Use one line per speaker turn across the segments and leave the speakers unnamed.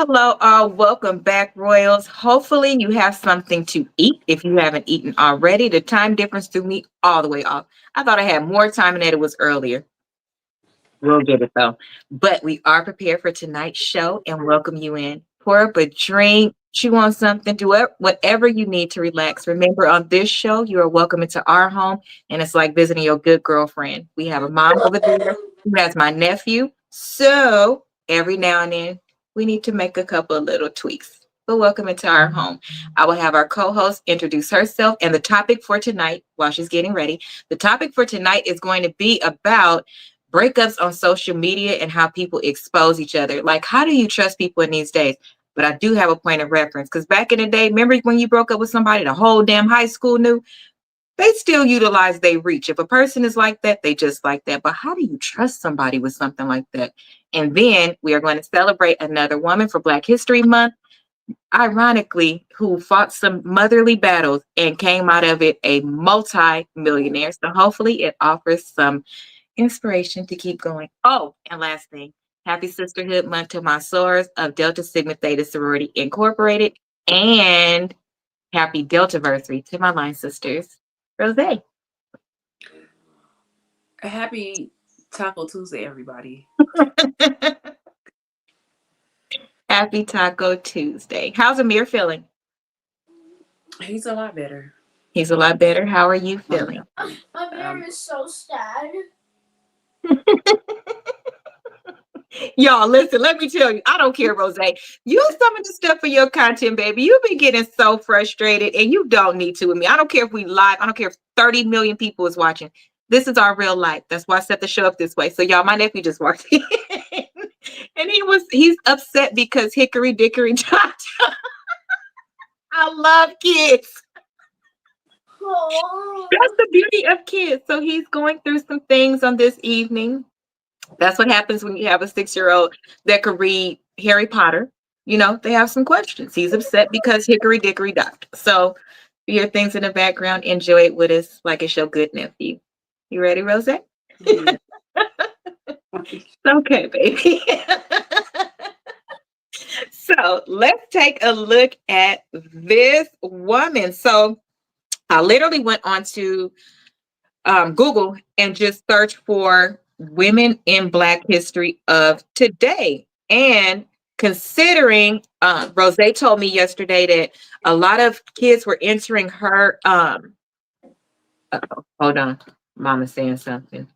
Hello, all. Welcome back, Royals. Hopefully, you have something to eat if you haven't eaten already. The time difference threw me all the way off. I thought I had more time and that it was earlier. We'll get it though. But we are prepared for tonight's show and welcome you in. Pour up a drink, chew on something, do whatever you need to relax. Remember, on this show, you are welcome into our home, and it's like visiting your good girlfriend. We have a mom over there who has my nephew. So every now and then, we need to make a couple of little tweaks. But welcome into our home. I will have our co host introduce herself and the topic for tonight while she's getting ready. The topic for tonight is going to be about breakups on social media and how people expose each other. Like, how do you trust people in these days? But I do have a point of reference because back in the day, remember when you broke up with somebody, the whole damn high school knew? They still utilize they reach. If a person is like that, they just like that. But how do you trust somebody with something like that? And then we are going to celebrate another woman for Black History Month, ironically, who fought some motherly battles and came out of it a multi-millionaire. So hopefully it offers some inspiration to keep going. Oh, and last thing, happy Sisterhood Month to my sorors of Delta Sigma Theta Sorority Incorporated, and happy Deltaversary to my line sisters. Rose.
Happy Taco Tuesday, everybody.
Happy Taco Tuesday. How's Amir feeling?
He's a lot better.
He's a lot better. How are you feeling?
Amir is so sad.
Y'all, listen, let me tell you, I don't care, Rose. Use some of the stuff for your content, baby. You've been getting so frustrated and you don't need to with me. I don't care if we live. I don't care if 30 million people is watching. This is our real life. That's why I set the show up this way. So y'all, my nephew just walked in and he's upset because Hickory Dickory Dock. I love kids.
Oh.
That's the beauty of kids. So he's going through some things on this evening. That's what happens when you have a 6-year-old that could read Harry Potter. You know, they have some questions. He's upset because Hickory Dickory Dock. So you hear things in the background. Enjoy it with us like it's your good nephew. You ready, Rose?
Yeah.
Okay, baby. So let's take a look at this woman. So I literally went on to Google and just search for women in Black history of today. And considering Rose told me yesterday that a lot of kids were entering her hold on, mama's saying something.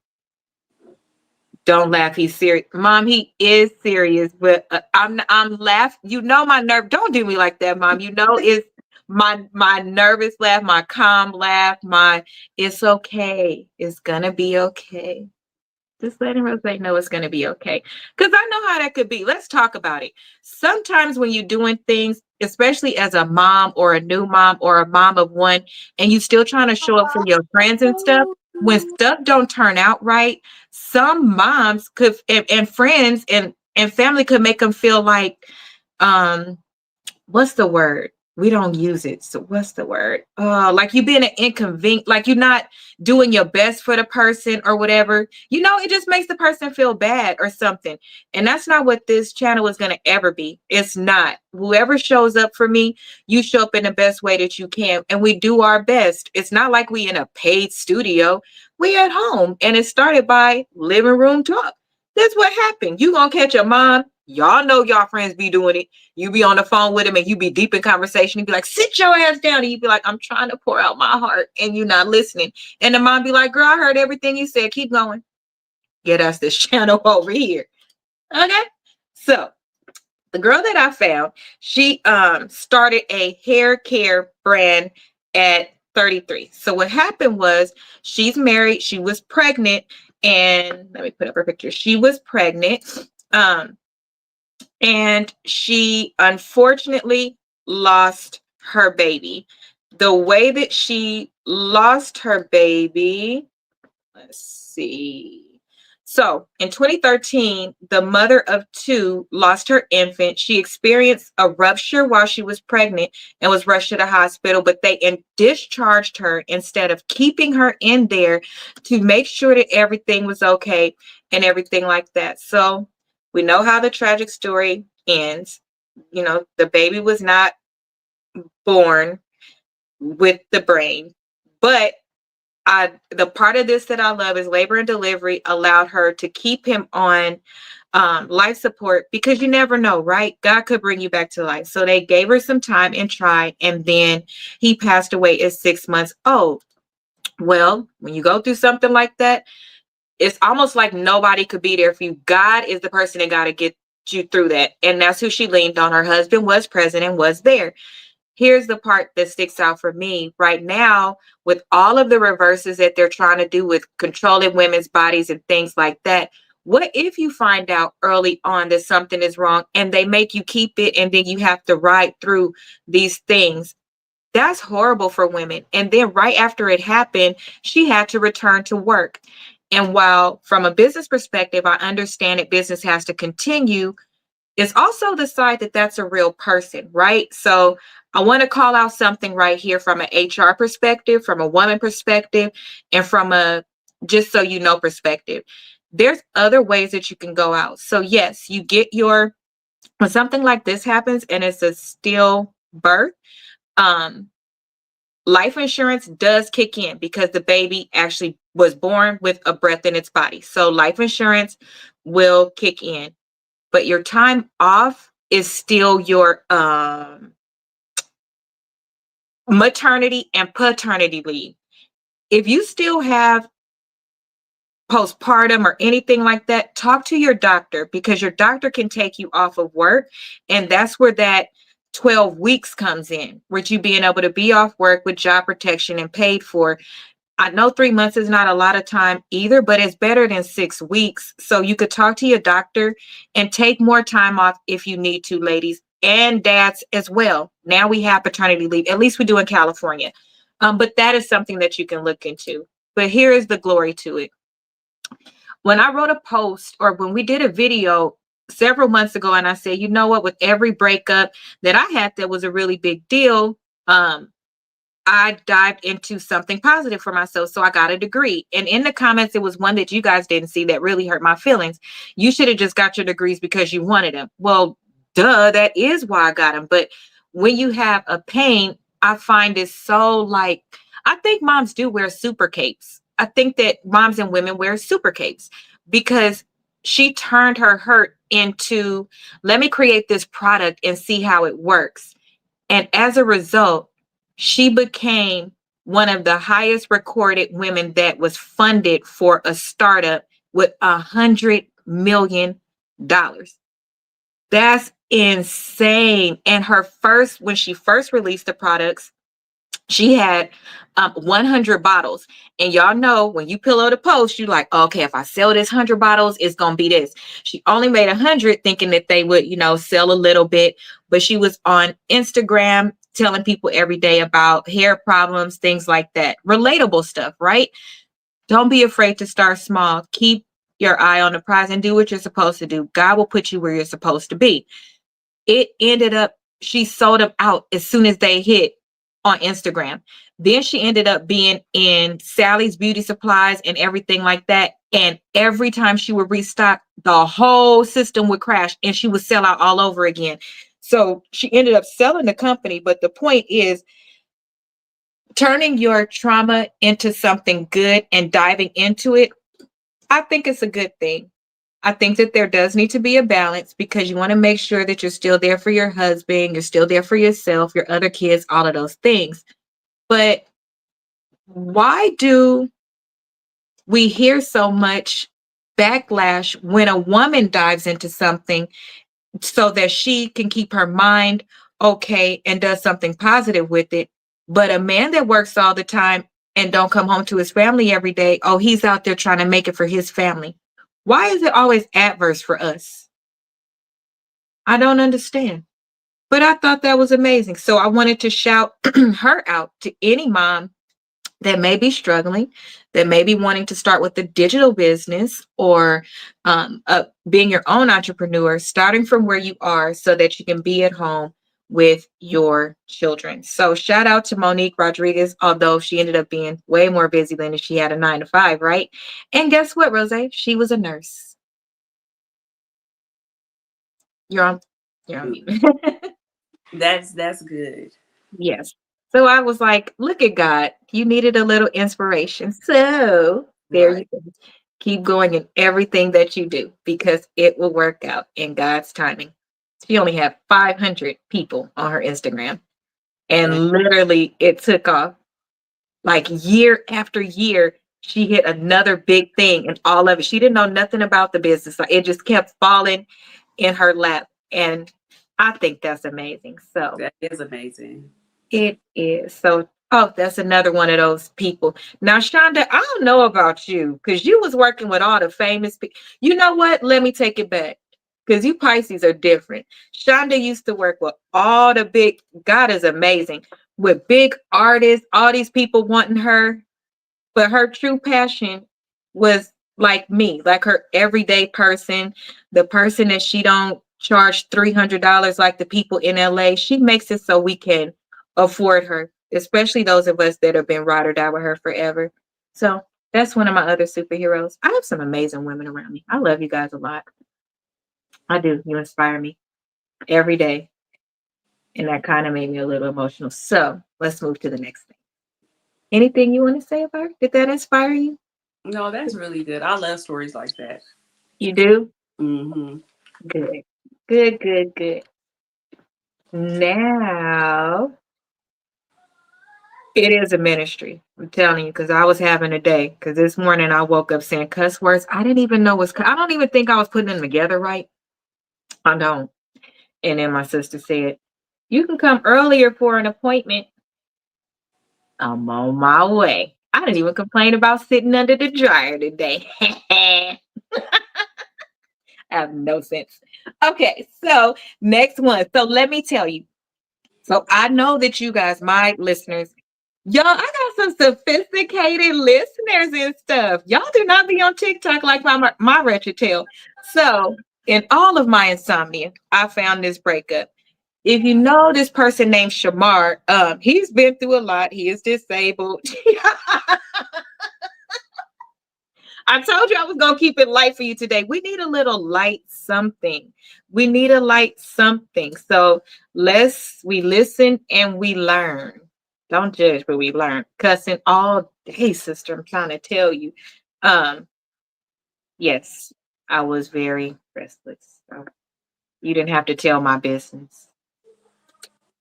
Don't laugh, he's serious. Mom, he is serious, but I'm laughing. You know my nerve. Don't do me like that, Mom. You know it's my nervous laugh, my calm laugh, my it's okay. It's gonna be okay. Just letting Rose know it's gonna be okay. Because I know how that could be. Let's talk about it. Sometimes when you're doing things, especially as a mom or a new mom or a mom of one, and you still trying to show up for your friends and stuff, when stuff don't turn out right, some moms could and friends and family could make them feel like what's the word? We don't use it. So what's the word? Like you being an inconvenient, like you're not doing your best for the person or whatever. You know, it just makes the person feel bad or something. And that's not what this channel is going to ever be. It's not. Whoever shows up for me, you show up in the best way that you can. And we do our best. It's not like we in a paid studio. We at home. And it started by living room talk. That's what happened. You gonna catch your mom. Y'all know y'all friends be doing it. You be on the phone with him and you be deep in conversation. You be like, sit your ass down. And you be like, I'm trying to pour out my heart and you're not listening. And the mom be like, girl, I heard everything you said. Keep going. Get us this channel over here. Okay. So the girl that I found, she started a hair care brand at 33. So what happened was she's married, she was pregnant, and let me put up her picture. She was pregnant. And she unfortunately lost her baby. The way that she lost her baby, let's see. So in 2013, the mother of two lost her infant. She experienced a rupture while she was pregnant and was rushed to the hospital, but they discharged her instead of keeping her in there to make sure that everything was okay and everything like that. So we know how the tragic story ends. The baby was not born with the brain, but the part of this that I love is labor and delivery allowed her to keep him on life support, because you never know, right? God could bring you back to life. So they gave her some time and tried, and then he passed away at 6 months old. Well, when you go through something like that, it's almost like nobody could be there for you. God is the person that got to get you through that. And that's who she leaned on. Her husband was present and was there. Here's the part that sticks out for me right now, with all of the reverses that they're trying to do with controlling women's bodies and things like that. What if you find out early on that something is wrong and they make you keep it, and then you have to ride through these things? That's horrible for women. And then right after it happened, she had to return to work. And while from a business perspective, I understand that business has to continue, it's also the side that that's a real person, right? So I want to call out something right here from an HR perspective, from a woman perspective, and from a just so you know perspective. There's other ways that you can go out. So yes, you get when something like this happens and it's a still birth, um, life insurance does kick in because the baby actually was born with a breath in its body. So life insurance will kick in, but your time off is still your maternity and paternity leave. If you still have postpartum or anything like that, talk to your doctor, because your doctor can take you off of work. And that's where that 12 weeks comes in, with you being able to be off work with job protection and paid for. I know 3 months is not a lot of time either, but it's better than 6 weeks. So you could talk to your doctor and take more time off if you need to, ladies and dads as well. Now we have paternity leave, at least we do in California. But that is something that you can look into. But here is the glory to it. When I wrote a post, or when we did a video several months ago, and I said, you know what, with every breakup that I had that was a really big deal, I dived into something positive for myself. So I got a degree. And in the comments, it was one that you guys didn't see that really hurt my feelings. You should have just got your degrees because you wanted them. Well, duh, that is why I got them. But when you have a pain, I find it so I think moms do wear super capes. I think that moms and women wear super capes, because she turned her hurt into, let me create this product and see how it works. And as a result, she became one of the highest recorded women that was funded for a startup with $100 million. That's insane. And when she first released the products, she had 100 bottles. And y'all know, when you pillow the post, you're like, okay, if I sell this 100 bottles, it's going to be this. She only made 100 thinking that they would, sell a little bit. But she was on Instagram telling people every day about hair problems, things like that. Relatable stuff, right? Don't be afraid to start small. Keep your eye on the prize and do what you're supposed to do. God will put you where you're supposed to be. It ended up, she sold them out as soon as they hit on Instagram. Then she ended up being in Sally's Beauty Supplies and everything like that. And every time she would restock, the whole system would crash and she would sell out all over again. So she ended up selling the company. But the point is, turning your trauma into something good and diving into it, I think it's a good thing. I think that there does need to be a balance, because you want to make sure that you're still there for your husband, you're still there for yourself, your other kids, all of those things. But why do we hear so much backlash when a woman dives into something so that she can keep her mind okay and does something positive with it? But a man that works all the time and don't come home to his family every day, oh, he's out there trying to make it for his family. Why is it always adverse for us? I don't understand. But I thought that was amazing. So I wanted to shout her out to any mom that may be struggling, that may be wanting to start with a digital business, or being your own entrepreneur, starting from where you are so that you can be at home with your children. So shout out to Monique Rodriguez, although she ended up being way more busy than if she had a 9 to 5, right? And guess what, Rose? She was a nurse. You're on. You know what I mean?
That's good.
Yes. So I was like, look at God. You needed a little inspiration. So there you
Right.
go. Keep going in everything that you do because it will work out in God's timing. She only had 500 people on her Instagram.
Dang.
And literally, it took off like year after year. She hit another big thing, and all of it. She didn't know nothing about the business. So it just kept falling in her lap. And I think that's amazing. So
That is amazing.
it is. So, oh, that's another one of those people. Now, Shonda, I don't know about you because you was working with all the famous people. You know what? Let me take it back because you Pisces are different. Shonda used to work with all the big, God is amazing, with big artists, all these people wanting her. But her true passion was like me, like her everyday person, the person that she don't charge $300 like the people in LA. She makes it so we can afford her, especially those of us that have been ride or die with her forever. So that's one of my other superheroes. I have some amazing women around me. I love you guys a lot. I do. You inspire me every day. And that kind of made me a little emotional. So let's move to the next thing. Anything you want to say about her? Did that inspire you?
No, that's really good. I love stories like that.
You do?
Mm-hmm.
Good. Good, good, good. Now it is a ministry. I'm telling you, because I was having a day. Because this morning I woke up saying cuss words. I didn't even know I don't even think I was putting them together right. I don't. And then my sister said, you can come earlier for an appointment. I'm on my way. I didn't even complain about sitting under the dryer today. I have no sense. Okay, so next one. So let me tell you. So I know that you guys, my listeners, y'all, I got some sophisticated listeners and stuff. Y'all do not be on TikTok like my wretched tail. So in all of my insomnia, I found this breakup. If you know this person named Shamar, he's been through a lot. He is disabled. I told you I was gonna keep it light for you today. We need a little light something. We need a light something. So we listen and we learn. Don't judge, but we learn. Cussing all day, sister. I'm trying to tell you. Um, yes, I was very restless. So you didn't have to tell my business.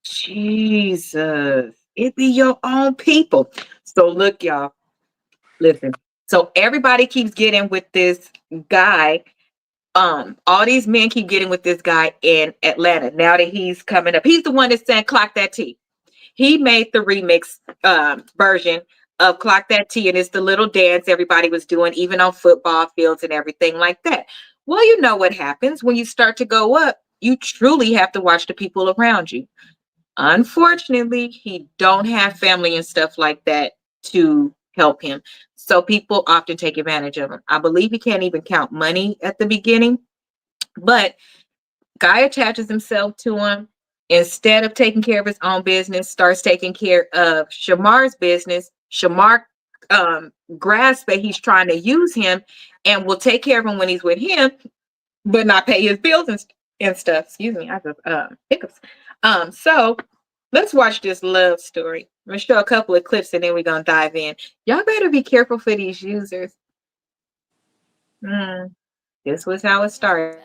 Jesus, it be your own people. So look, y'all. Listen. So everybody keeps getting with this guy. All these men keep getting with this guy in Atlanta. Now that he's coming up, he's the one that sang "Clock That T." He made the remix version of "Clock That T," and it's the little dance everybody was doing, even on football fields and everything like that. Well, you know what happens when you start to go up. You truly have to watch the people around you. Unfortunately, he don't have family and stuff like that to help him. So people often take advantage of him. I believe he can't even count money at the beginning, but guy attaches himself to him. Instead of taking care of his own business, starts taking care of Shamar's business. Shamar grasps that he's trying to use him and will take care of him when he's with him, but not pay his bills and stuff. Excuse me, I have hiccups. So let's watch this love story. I'm gonna show a couple of clips and then we're gonna dive in. Y'all better be careful for these users. This was how it started.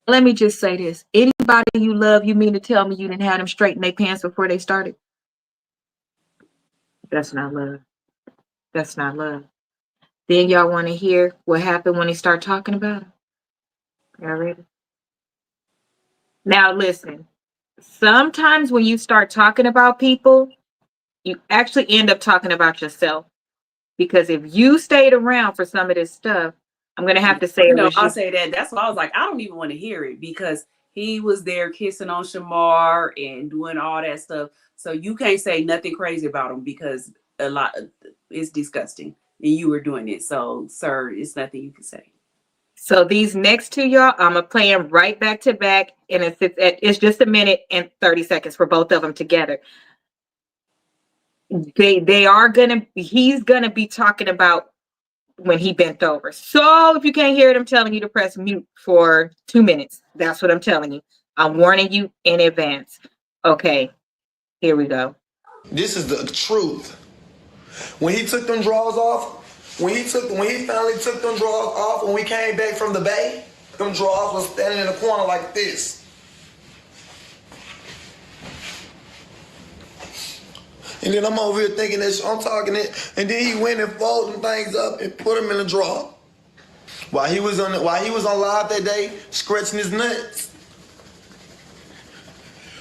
Let me just say this. Anybody you love, you mean to tell me you didn't have them straighten their pants before they started? That's not love. That's not love. Then y'all want to hear what happened when they start talking about it? Y'all ready? Now listen. Sometimes when you start talking about people, you actually end up talking about yourself. Because if you stayed around for some of this stuff, I'm gonna have to say
You
it
know,
was
I'll
you.
say that. That's why I was like, I don't even want to hear it because he was there kissing on Shamar and doing all that stuff. So you can't say nothing crazy about him because a lot it's disgusting. And you were doing it. So, sir, it's nothing you can say.
So these next two, y'all, I'm gonna play them right back to back, and it's just a minute and 30 seconds for both of them together. They are gonna. He's gonna be talking about when he bent over. So if you can't hear it, I'm telling you to press mute for 2 minutes. That's what I'm telling you. I'm warning you in advance. Okay, here we go.
This is the truth. When he took them drawers off, when he finally took them drawers off, when we came back from the bay, them drawers was standing in the corner like this. And then I'm over here thinking that I'm talking it, and then he went and folded them things up and put them in the drawer. While he was on live that day, scratching his nuts.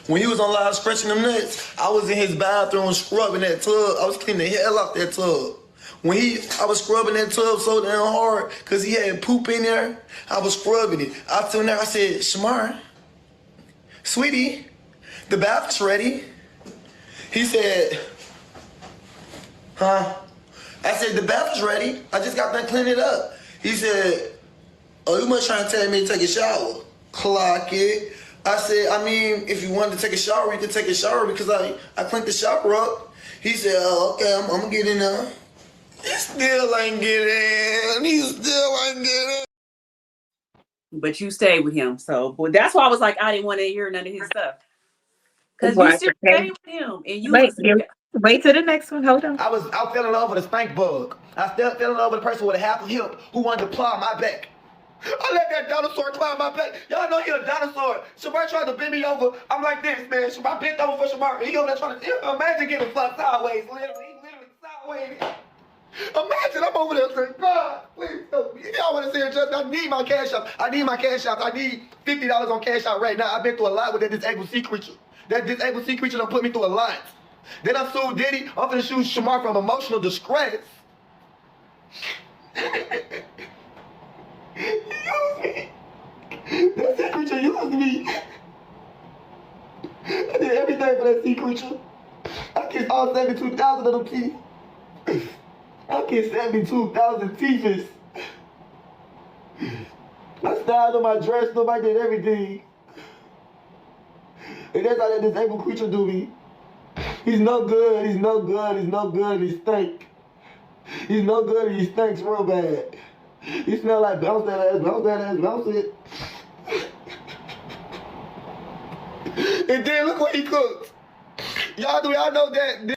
When he was on live scratching them nuts, I was in his bathroom scrubbing that tub. I was cleaning the hell out that tub. I was scrubbing that tub so damn hard because he had poop in there. I was scrubbing it. I told him, I said, Shamar, sweetie, the bath's ready. He said, huh? I said, the bath is ready. I just got done cleaning it up. He said, oh, you must trying to tell me to take a shower. Clock it. I said, I mean, if you wanted to take a shower, you could take a shower because I cleaned the shower up. He said, oh, okay, I'm going to get in there. He still ain't get in.
But you stayed with him. So but that's why I was like, I didn't want to hear none of his stuff. Because you still stayed with him. And you
Wait till the next one. Hold on.
I fell in love with a stank bug. I still fell in love with a person with a half a hip who wanted to claw my back. I let that dinosaur claw my back. Y'all know he a dinosaur. Shamar tried to bend me over. I'm like this, man. Shamar bent over for Shamar. He over there trying to imagine getting fucked sideways. Literally sideways. Imagine I'm over there saying, God, please help me. If y'all want to say it, just I need my cash out. I need $50 on cash out right now. I've been through a lot with that disabled sea creature. That disabled sea creature done put me through a lot. Then I sued Diddy. I'm finna sue Shamar from emotional distress. He used me. That sea creature used me. I did everything for that sea creature. I kissed all 72,000 of them teeth. I kissed 72,000 teethers. I styled on my dress, nobody did everything. And that's how that disabled creature do me. He's no good, he's no good, he's no good, and he stink. He's no good and he stinks real bad. He smell like bounce that ass, bounce that ass, bounce it. And then look what he cooks. Y'all know that?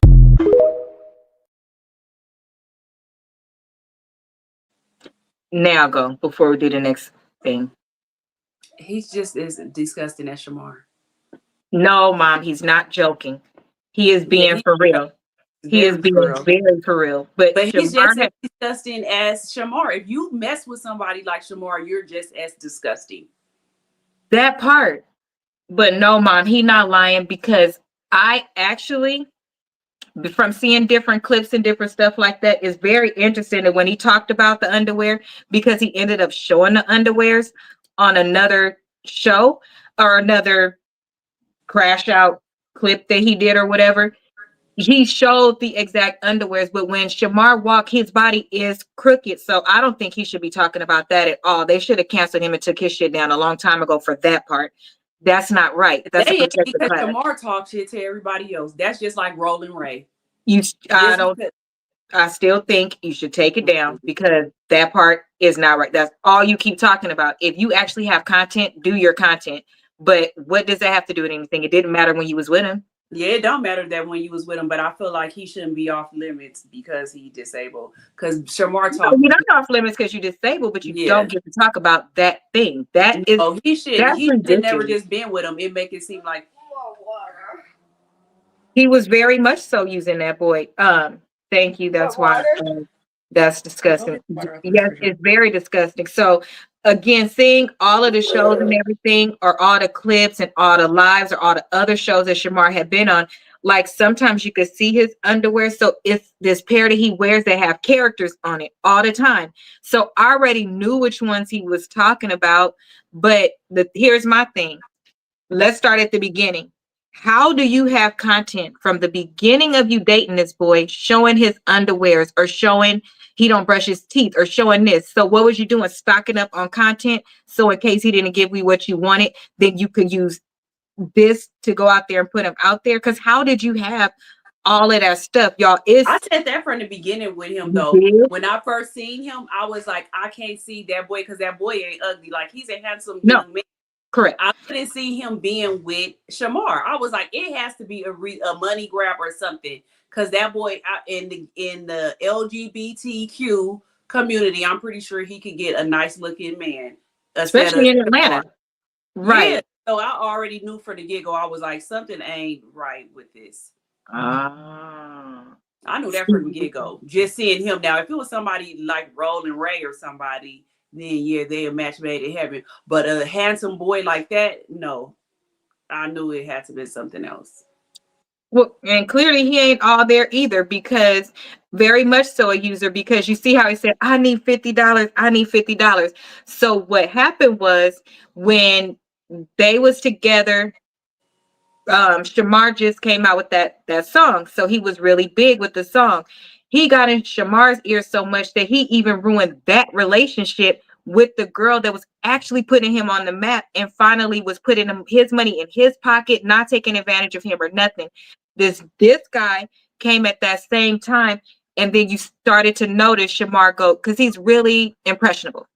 Now go before we do the next thing.
He's just as disgusting as Shamar.
No, Mom, he's not joking. He is being for real. He is being very for real. But
he's just as disgusting as Shamar. If you mess with somebody like Shamar, you're just as disgusting.
That part. But no, Mom, he not lying because I actually, from seeing different clips and different stuff like that, is very interesting. And when he talked about the underwear, because he ended up showing the underwears on another show or another crash out clip that he did or whatever, he showed the exact underwears. But when Shamar walked, his body is crooked. So I don't think he should be talking about that at all. They should have canceled him and took his shit down a long time ago for that part. That's not right. That's
because Shamar talks shit to everybody else. That's just like Roland Ray.
I still think you should take it down because that part is not right. That's all you keep talking about. If you actually have content, do your content. But what does that have to do with anything? It didn't matter when you was with him.
Yeah, it don't matter that when you was with him, but I feel like he shouldn't be off limits because he disabled. Because Shamar talks.
You're not off limits because you disabled, but you don't get to talk about that thing.
He should never just been with him. It make it seem like
he was very much so using that boy. Thank you. That's why. That's disgusting. Yes, it's very disgusting. So again, seeing all of the shows and everything, or all the clips and all the lives or all the other shows that Shamar had been on, like sometimes you could see his underwear. So it's this pair that he wears that have characters on it all the time. So I already knew which ones he was talking about. But here's my thing. Let's start at the beginning. How do you have content from the beginning of you dating this boy, showing his underwears or showing he don't brush his teeth or showing this? So what was you doing? Stocking up on content. So in case he didn't give you what you wanted, then you could use this to go out there and put him out there. Because how did you have all of that stuff, y'all. It's
I said that from the beginning with him,
You
though.
did?
When I first seen him, I was like, I can't see that boy because that boy ain't ugly. Like, he's a handsome
No,
young man.
correct.
I couldn't see him being with Shamar. I was like, it has to be a money grab or something, because that boy in the LGBTQ community, I'm pretty sure he could get a nice looking man,
Especially in Atlanta.
Shamar.
Right.
Yeah, so I already knew for the get-go, I was like, something ain't right with this.
Ah.
I knew that from the get-go. Just seeing him now, if it was somebody like Roland Ray or somebody, then yeah, they a match made in heaven. But a handsome boy like that, no. I knew it had to be something else.
Well, and clearly he ain't all there either, because very much so a user, because you see how he said, I need $50. I need $50. So what happened was, when they was together, Shamar just came out with that song. So he was really big with the song. He got in Shamar's ear so much that he even ruined that relationship with the girl that was actually putting him on the map, and finally was putting his money in his pocket, not taking advantage of him or nothing. This guy came at that same time, and then you started to notice Shamar go, because he's really impressionable.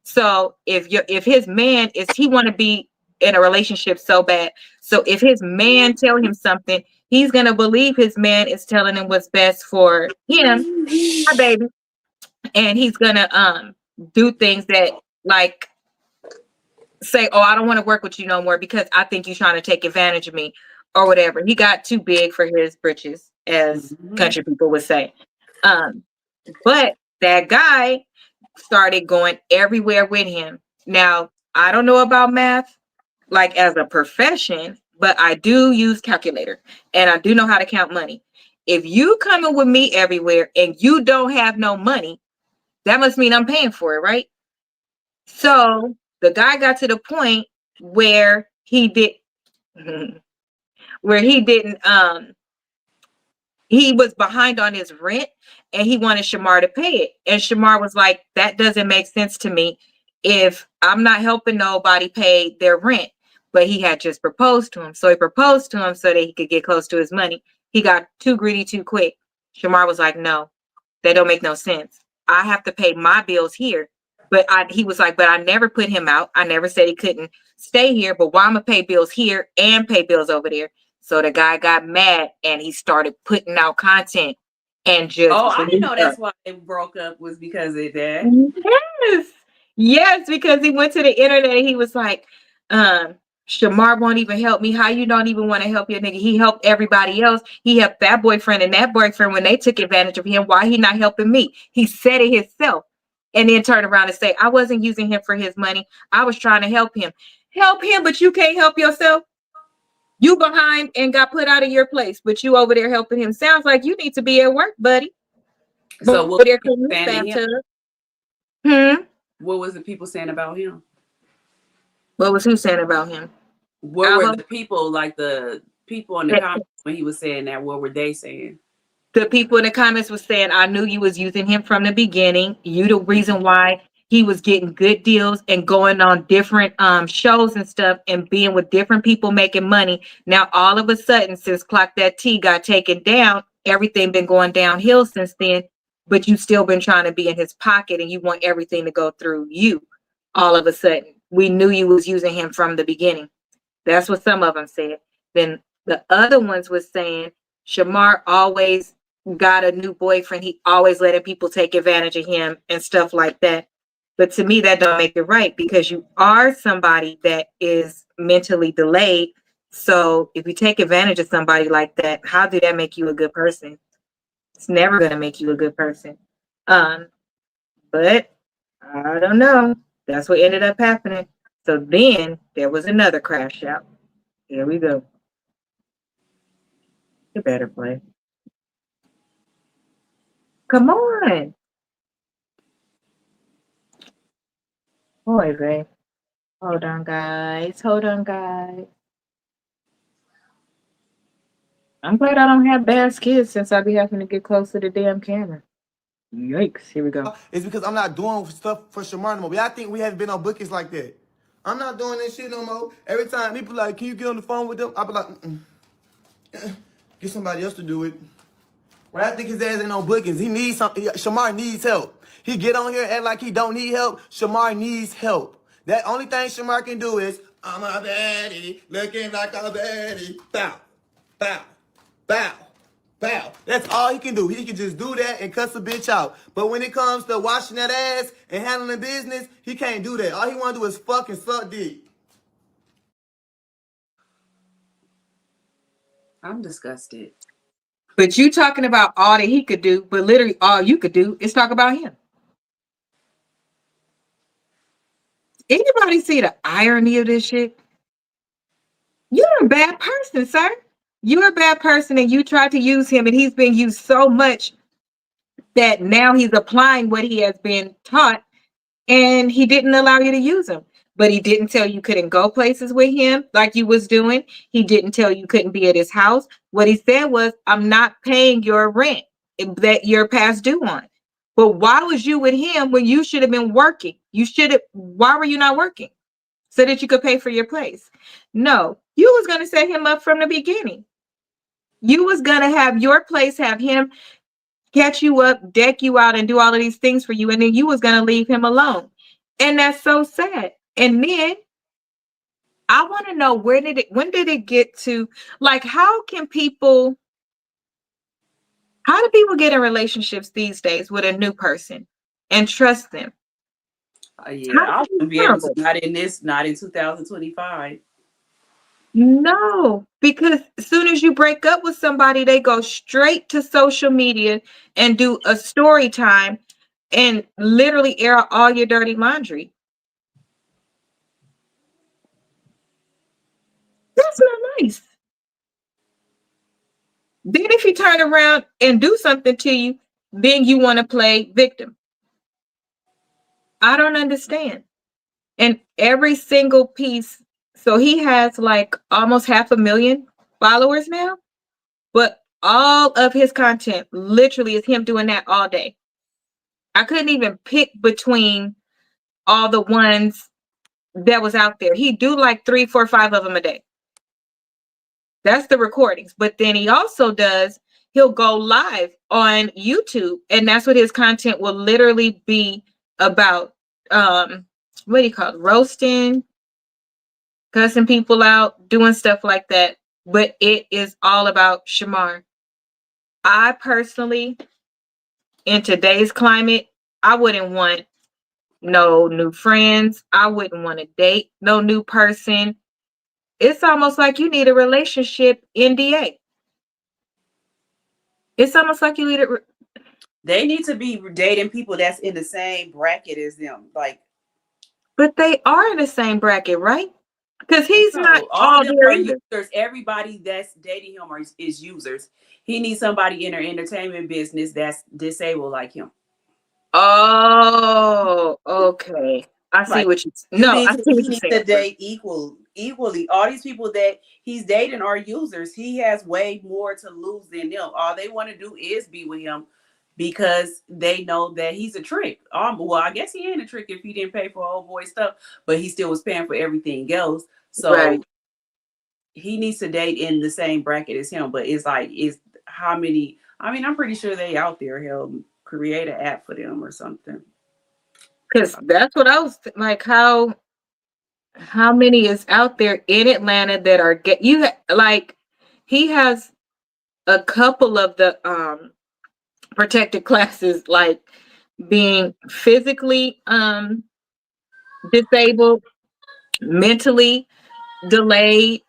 So if his man is, he want to be in a relationship so bad. So if his man tell him something, he's gonna believe his man is telling him what's best for him, my baby, and he's gonna do things that, like, say, oh, I don't want to work with you no more because I think you're trying to take advantage of me or whatever. He got too big for his britches, as country people would say. But that guy started going everywhere with him. Now, I don't know about math, like as a profession, but I do use calculator and I do know how to count money. If you coming with me everywhere and you don't have no money, that must mean I'm paying for it, right? So the guy got to the point where he didn't he was behind on his rent, and he wanted Shamar to pay it. And Shamar was like, that doesn't make sense to me if I'm not helping nobody pay their rent. But he had just proposed to him. So he proposed to him so that he could get close to his money. He got too greedy too quick. Shamar was like, no, that don't make no sense. I have to pay my bills here. But he was like, but I never put him out. I never said he couldn't stay here, but why I'm gonna pay bills here and pay bills over there? So the guy got mad and he started putting out content and just
I didn't know
up.
that's why they broke up, was because of that.
Yes, because he went to the internet and he was like, Shamar won't even help me. How you don't even want to help your nigga? He helped everybody else. He helped that boyfriend and that boyfriend when they took advantage of him. Why he not helping me? He said it himself, and then turned around and say, I wasn't using him for his money. I was trying to help him. Help him, but you can't help yourself. You behind and got put out of your place, but you over there helping him. Sounds like you need to be at work, buddy.
So
what there cleaning
him? What was the people saying about him?
What was who saying about him?
What were the people, like the people in the comments when he was saying that? What were they saying?
The people in the comments was saying, I knew you was using him from the beginning. You the reason why he was getting good deals and going on different shows and stuff and being with different people making money. Now, all of a sudden, since Clock That T got taken down, everything been going downhill since then, but you still been trying to be in his pocket and you want everything to go through you. All of a sudden, we knew you was using him from the beginning. That's what some of them said. Then the other ones was saying, Shamar always got a new boyfriend. He always letting people take advantage of him and stuff like that. But to me, that don't make it right, because you are somebody that is mentally delayed. So if you take advantage of somebody like that, how do that make you a good person? It's never going to make you a good person. But I don't know. That's what ended up happening. So then there was another crash out. Here we go. You better play. Come on. Boy, babe. Hold on, guys. Hold on, guys. I'm glad I don't have bad kids, since I be having to get close to the damn camera. Yikes. Here we go.
It's because I'm not doing stuff for Shamar no more. Y'all think we haven't been on bookings like that. I'm not doing that shit no more. Every time people like, can you get on the phone with them? I be like, Get somebody else to do it. When I think his ass ain't on bookings, he needs something. Shamar needs help. He get on here and act like he don't need help. Shamar needs help. That only thing Shamar can do is, I'm a baddie, looking like a baddie. Bow, bow, bow, bow. That's all he can do. He can just do that and cuss a bitch out. But when it comes to washing that ass and handling business, he can't do that. All he want to do is fucking suck dick.
I'm disgusted.
But you talking about all that he could do, but literally all you could do is talk about him. Anybody see the irony of this shit? You're a bad person, sir. You're a bad person, and you tried to use him, and he's been used so much that now he's applying what he has been taught, and he didn't allow you to use him. But he didn't tell you couldn't go places with him like you was doing. He didn't tell you couldn't be at his house. What he said was, I'm not paying your rent that you're past due on. But why was you with him when you should have been working? Why were you not working? So that you could pay for your place? No, you was going to set him up from the beginning. You was going to have your place, have him catch you up, deck you out, and do all of these things for you. And then you was going to leave him alone. And that's so sad. And then I want to know when did it get to, like, how do people get in relationships these days with a new person and trust them?
Yeah, I wouldn't be able to, not in 2025.
No, because as soon as you break up with somebody, they go straight to social media and do a story time and literally air out all your dirty laundry. That's not nice. Then if you turn around and do something to you, then you want to play victim. I don't understand. And every single piece, so he has like almost 500,000 followers now, but all of his content literally is him doing that all day. I couldn't even pick between all the ones that was out there. He do like 3, 4, 5 of them a day. That's the recordings. But then he also he'll go live on YouTube, and that's what his content will literally be about. What do you call it? Roasting, cussing people out, doing stuff like that. But it is all about Shamar. I personally, in today's climate, I wouldn't want no new friends. I wouldn't want to date no new person. It's almost like you need a relationship NDA. It's almost like you need it.
They need to be dating people that's in the same bracket as them. Like,
but they are in the same bracket, right? Because he's not
all of them
there
are
either.
users. Everybody that's dating him is users. He needs somebody in their entertainment business that's disabled like him.
Oh, okay. I see what you. No, I see what
he
you're
needs
saying.
to date equally. All these people that he's dating are users. He has way more to lose than them. All they want to do is be with him because they know that he's a trick. Well, I guess he ain't a trick if he didn't pay for old boy stuff, but he still was paying for everything else. So
right.
He needs to date in the same bracket as him. But it's like, how many? I mean, I'm pretty sure they out there. He'll create an app for them or something.
Because that's what I was like. How many is out there in Atlanta that are like? He has a couple of the protected classes, like being physically disabled, mentally delayed,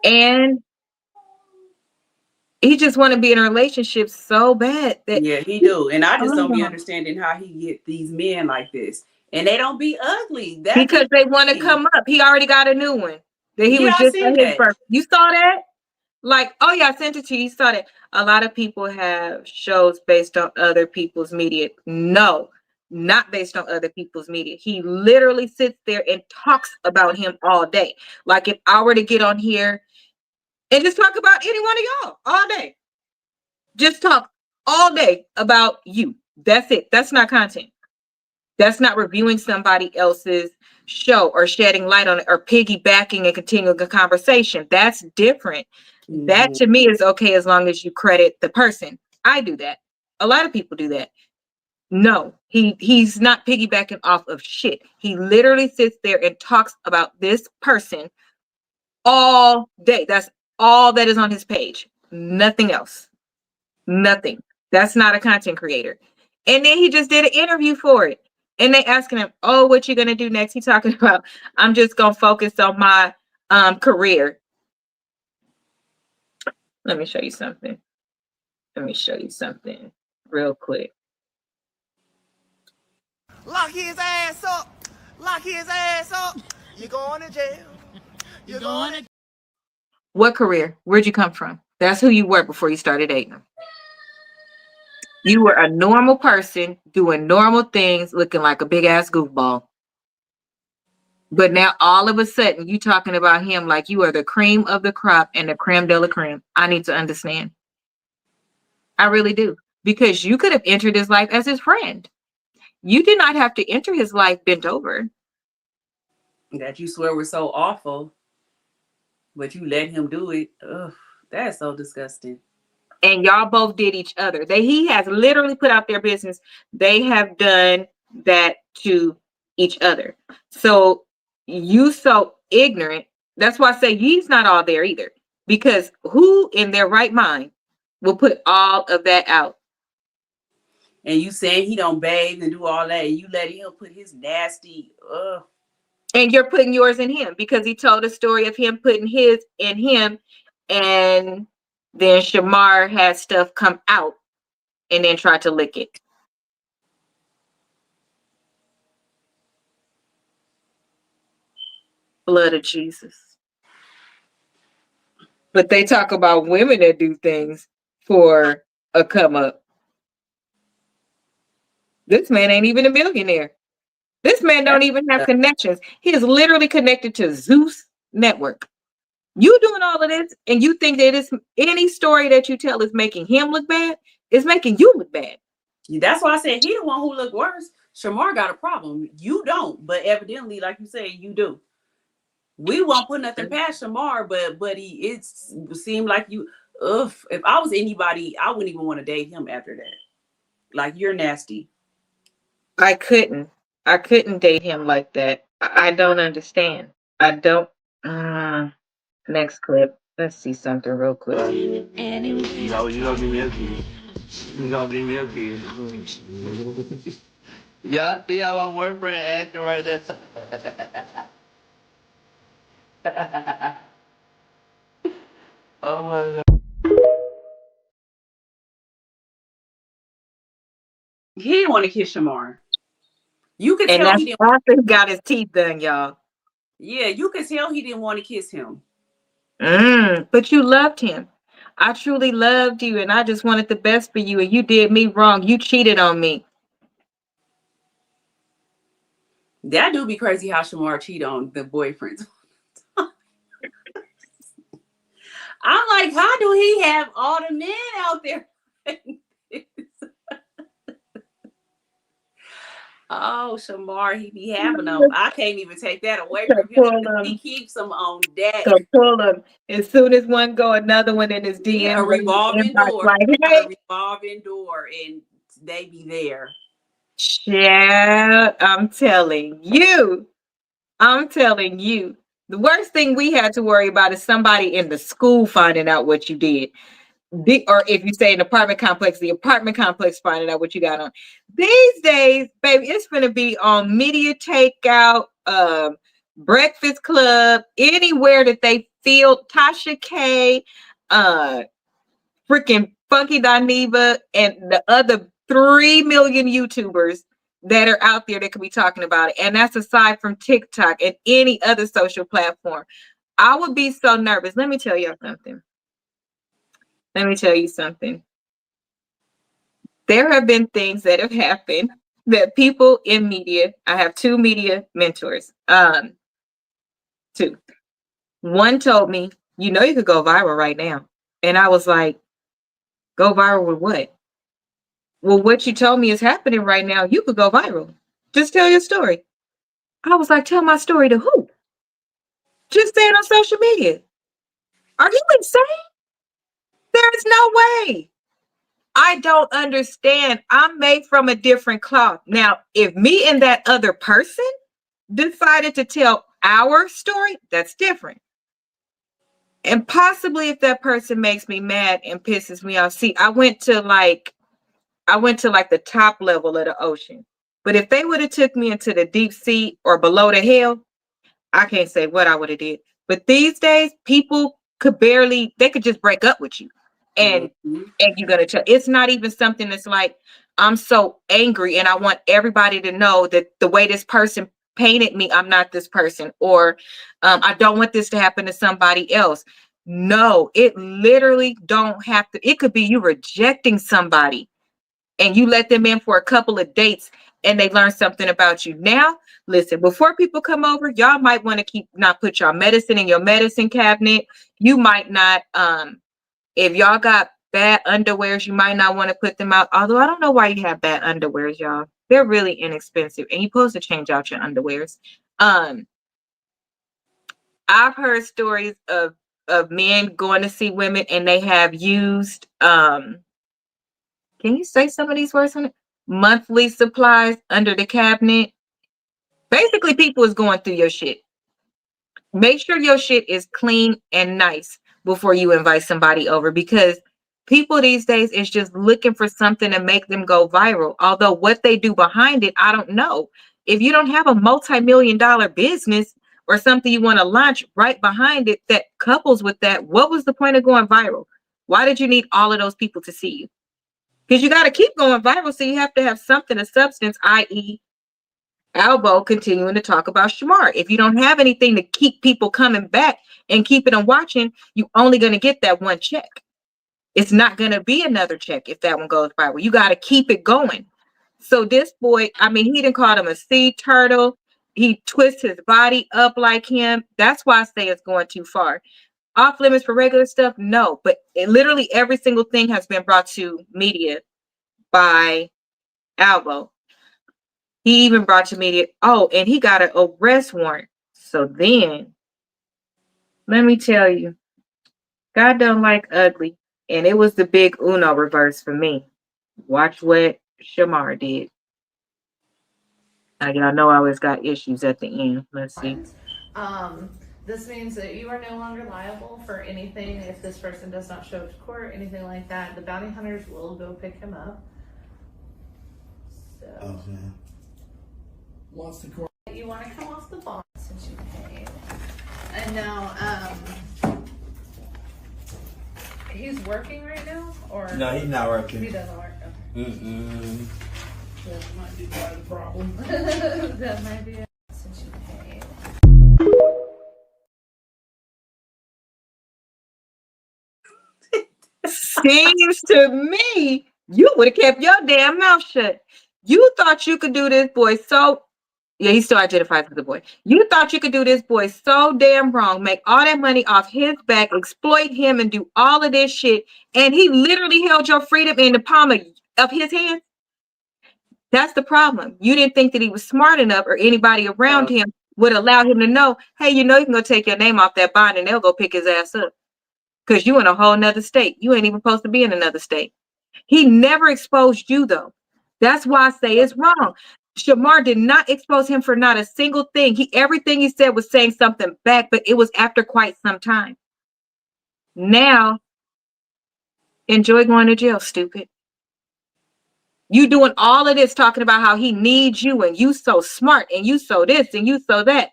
and he just want to be in a relationship so bad that
yeah, he do. And I just don't be understanding how he get these men like this. And they don't be ugly. That's
because they want to come up. He already got a new one that he was
I
just
seen
at his
that.
birth. You saw that? Like, oh yeah, I sent it to you. You saw that. A lot of people have shows based on other people's media. No, not based on other people's media. He literally sits there and talks about him all day. Like if I were to get on here and just talk about any one of y'all all day. Just talk all day about you. That's it. That's not content. That's not reviewing somebody else's show or shedding light on it or piggybacking and continuing a conversation. That's different. That to me is okay as long as you credit the person. I do that. A lot of people do that. No, he's not piggybacking off of shit. He literally sits there and talks about this person all day. That's all that is on his page. Nothing else. Nothing. That's not a content creator. And then he just did an interview for it. And they asking him, "Oh, what you gonna do next?" He talking about, "I'm just gonna focus on my career." Let me show you something. Let me show you something real quick.
Lock his ass up. Lock his ass up. You're going to jail. You're going to...
What career? Where'd you come from? That's who you were before you started dating him. You were a normal person doing normal things, looking like a big ass goofball. But now all of a sudden you talking about him like you are the cream of the crop and the creme de la creme. I need to understand. I really do. Because you could have entered his life as his friend. You did not have to enter his life bent over.
That you swear was so awful, but you let him do it. Ugh, that's so disgusting.
And y'all both did each other. He has literally put out their business. They have done that to each other. So you so ignorant. That's why I say he's not all there either. Because who in their right mind will put all of that out?
And you saying he don't bathe and do all that, and you let him put his nasty,
And you're putting yours in him because he told a story of him putting his in him, and then Shamar had stuff come out and then tried to lick it. Blood of Jesus. But they talk about women that do things for a come up. This man ain't even a millionaire. This man don't even have connections. He is literally connected to Zeus Network. You doing all of this and you think that it's any story that you tell is making him look bad, it's making you look bad.
That's why I said he the one who look worse. Shamar got a problem. You don't, but evidently, like you say, you do. We won't put nothing past Shamar, but it seemed like you. Ugh, if I was anybody, I wouldn't even want to date him after that. Like, you're nasty.
I couldn't date him like that. I don't understand. I don't. Next clip. Let's see something real quick.
You gonna be milky. You gonna be milky. Yeah, see how I'm working for an acting right there. Oh my God.
He didn't want to kiss Shamar. You could
And
tell
that's
he didn't.
after he got his teeth done, y'all.
Yeah, you could tell he didn't want to kiss him.
But you loved him. I truly loved you, and I just wanted the best for you, and you did me wrong. You cheated on me.
That do be crazy how Shamar cheat on the boyfriends. I'm like, how do he have all the men out there? Oh, Shamar, he be having them. I can't even take that away from him. He keeps them on deck.
So pull them. As soon as one go, another one in his DM.
Yeah, a revolving door.
Like, hey.
A revolving door, and they be there.
Yeah, I'm telling you. The worst thing we had to worry about is somebody in the school finding out what you did. Or if you say an apartment complex, the apartment complex finding out what you got on. These days, baby, it's gonna be on media takeout, Breakfast Club, anywhere that they feel Tasha K, freaking Funky Dineva, and the other 3 million YouTubers that are out there that could be talking about it. And that's aside from TikTok and any other social platform. I would be so nervous. Let me tell you something. There have been things that have happened that people in media, I have 2 media mentors. 2. One told me, you know, you could go viral right now. And I was like, go viral with what? Well, what you told me is happening right now. You could go viral. Just tell your story. I was like, tell my story to who? Just say it on social media. Are you insane? There's no way. I don't understand. I'm made from a different cloth. Now, if me and that other person decided to tell our story, that's different. And possibly if that person makes me mad and pisses me off. See, I went to like the top level of the ocean. But if they would have took me into the deep sea or below the hell, I can't say what I would have did. But these days, people they could just break up with you. And you're gonna tell. It's not even something that's like, I'm so angry and I want everybody to know that the way this person painted me, I'm not this person, or I don't want this to happen to somebody else. No, it literally don't have to. It could be you rejecting somebody and you let them in for a couple of dates and they learn something about you. Now, listen, before people come over, y'all might want to not put your medicine in your medicine cabinet. You might not, if y'all got bad underwears, you might not want to put them out. Although I don't know why you have bad underwears, y'all. They're really inexpensive and you're supposed to change out your underwears. I've heard stories of men going to see women and they have used, can you say some of these words on it? Monthly supplies under the cabinet. Basically, people is going through your shit. Make sure your shit is clean and nice before you invite somebody over, because people these days is just looking for something to make them go viral. Although what they do behind it, I don't know. If you don't have a multi-million-dollar business or something you want to launch right behind it that couples with that, what was the point of going viral? Why did you need all of those people to see you? Because you got to keep going viral, so you have to have something of substance, i.e., Alvo continuing to talk about Shamar. If you don't have anything to keep people coming back and keeping them watching, you're only going to get that one check. It's not going to be another check if that one goes viral. You got to keep it going. So this boy, I mean, he didn't call him a sea turtle. He twists his body up like him. That's why I say it's going too far. Off limits for regular stuff? No, but literally every single thing has been brought to media by Alvo. He even brought to media. Oh, and he got an arrest warrant. So then, let me tell you, God don't like ugly. And it was the big Uno reverse for me. Watch what Shamar did. Y'all know I always got issues at the end. Let's see.
This means that you are no longer liable for anything if this person does not show up to court, anything like that. The bounty hunters will go pick him up. So,
Okay. What's the court?
you want to come off the bond since you paid. And now, he's working right now, or
No, he's not
he
working.
doesn't work. Okay.
That might be part of the problem.
That might be it since you paid.
Seems to me you would have kept your damn mouth shut. You thought you could do this boy so. Yeah, he still identifies as a boy. You thought you could do this boy so damn wrong, make all that money off his back, exploit him, and do all of this shit, and he literally held your freedom in the palm of his hand. That's the problem. You didn't think that he was smart enough, or anybody around him would allow him to know, hey, you know, you can go take your name off that bond and they'll go pick his ass up. Because you in a whole nother state. You ain't even supposed to be in another state. He never exposed you, though. That's why I say it's wrong. Shamar did not expose him for not a single thing. Everything he said was saying something back, but it was after quite some time. Now, enjoy going to jail, stupid. You doing all of this talking about how he needs you and you so smart and you so this and you so that.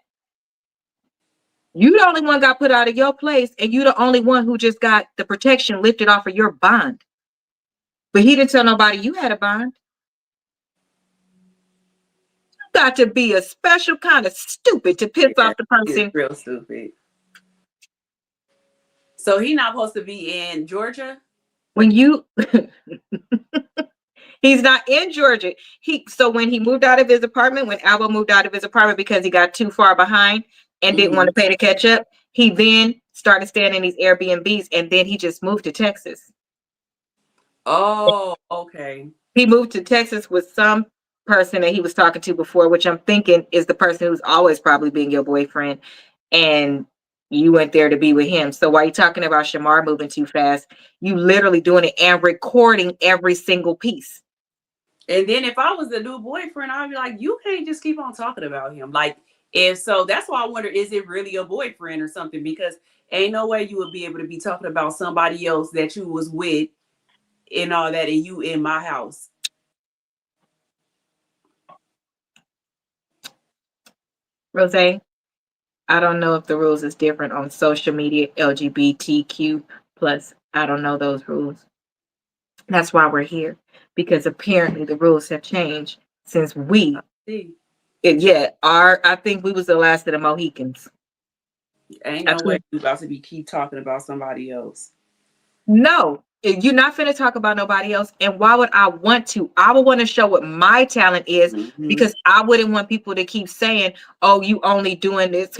You the only one got put out of your place, and you the only one who just got the protection lifted off of your bond. But he didn't tell nobody you had a bond. You got to be a special kind of stupid to piss off the person.
Real stupid. So he not supposed to be in Georgia?
When you he's not in Georgia. So when he moved out of his apartment, when Alvo moved out of his apartment because he got too far behind and didn't want to pay to catch up, he then started staying in these Airbnbs, and then he just moved to Texas.
Oh, okay.
He moved to Texas with some person that he was talking to before, which I'm thinking is the person who's always probably being your boyfriend. And You went there to be with him. So while you're talking about Shamar moving too fast, you literally doing it and recording every single piece.
And then if I was the new boyfriend, I'd be like, you can't just keep on talking about him. Like, if so, that's why I wonder, is it really a boyfriend or something? Because ain't no way you would be able to be talking about somebody else that you was with and all that, and you in my house.
Rose, I don't know if the rules is different on social media, LGBTQ plus. I don't know those rules. That's why we're here, because apparently the rules have changed since we.
See,
I think we was the last of the Mohicans.
ain't no way you about to be keep talking about somebody else.
No, you're not finna talk about nobody else. And why would I want to? I would want to show what my talent is, because I wouldn't want people to keep saying, "Oh, you only doing this."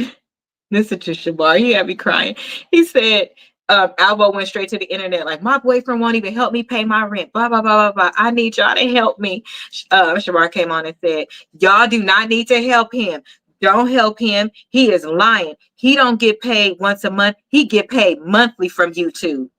Listen to Shamar. He had me crying. He said, Alvo went straight to the internet, like, my boyfriend won't even help me pay my rent. Blah, blah, blah, blah, blah. I need y'all to help me. Shamar came on and said, y'all do not need to help him. Don't help him. He is lying. He don't get paid once a month. He get paid monthly from YouTube.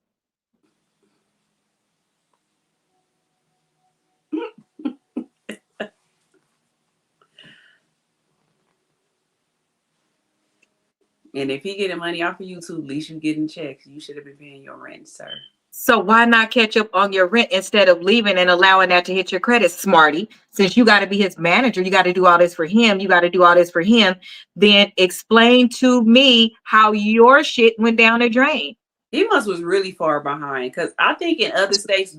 And if he getting money off of YouTube, at least you getting checks. You should have been paying your rent, sir.
So why not catch up on your rent instead of leaving and allowing that to hit your credit, smarty? Since you got to be his manager, you got to do all this for him. You got to do all this for him. Then explain to me how your shit went down the drain.
He was really far behind, because I think in other states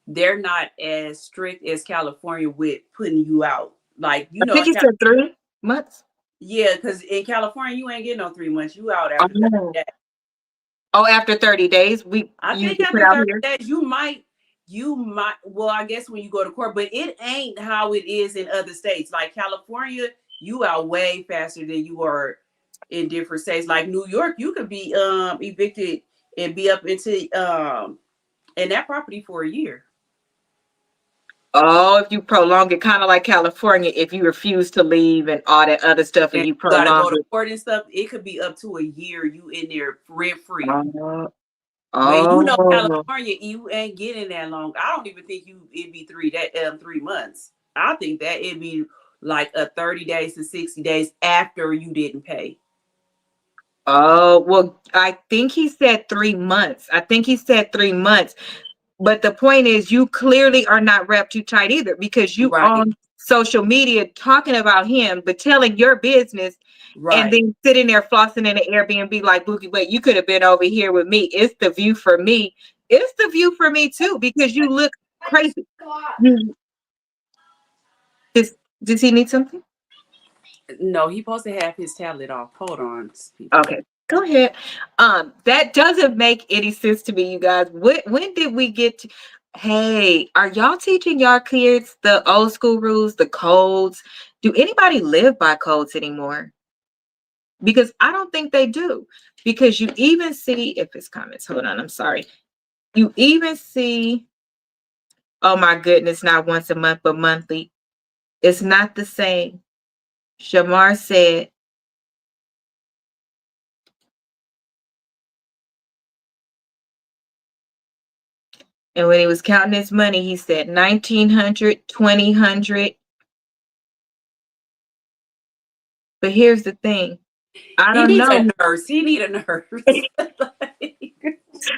they're not as strict as California with putting you out. Like, you know,
I think he said 3 months.
Yeah, because in California you ain't getting no 3 months. You out after 30 days.
Oh, after 30 days,
I think after 30 days, you might, well, I guess when you go to court, but it ain't how it is in other states. Like California, you out way faster than you are in different states. Like New York, you could be evicted and be up into in that property for a year.
Oh, if you prolong it, kind of like California, if you refuse to leave and all that other stuff, and you prolong
gotta go to
it.
court and stuff, it could be up to a year you in there rent free.
Oh,
You know, California, you ain't getting that long. I don't even think it'd be 3 months. I think that it'd be like a 30 days to 60 days after you didn't pay.
Oh, well, I think he said 3 months. But the point is, you clearly are not wrapped too tight either, because you on social media talking about him, but telling your business, and then sitting there flossing in the Airbnb like, Boogie, wait, you could have been over here with me. It's the view for me. It's the view for me too, because you look crazy. Does he need something?
No, he's supposed to have his tablet off. Hold on.
Okay. Go ahead. That doesn't make any sense to me, you guys. When did we get to, hey, are y'all teaching y'all kids the old school rules, the codes? Do anybody live by codes anymore? Because I don't think they do. Because you even see, if it's comments, hold on, I'm sorry. You even see, oh my goodness, not once a month, but monthly. It's not the same. Shamar said, and when he was counting his money, he said 1,900, 2,000. But here's the thing. I don't know.
He need a nurse.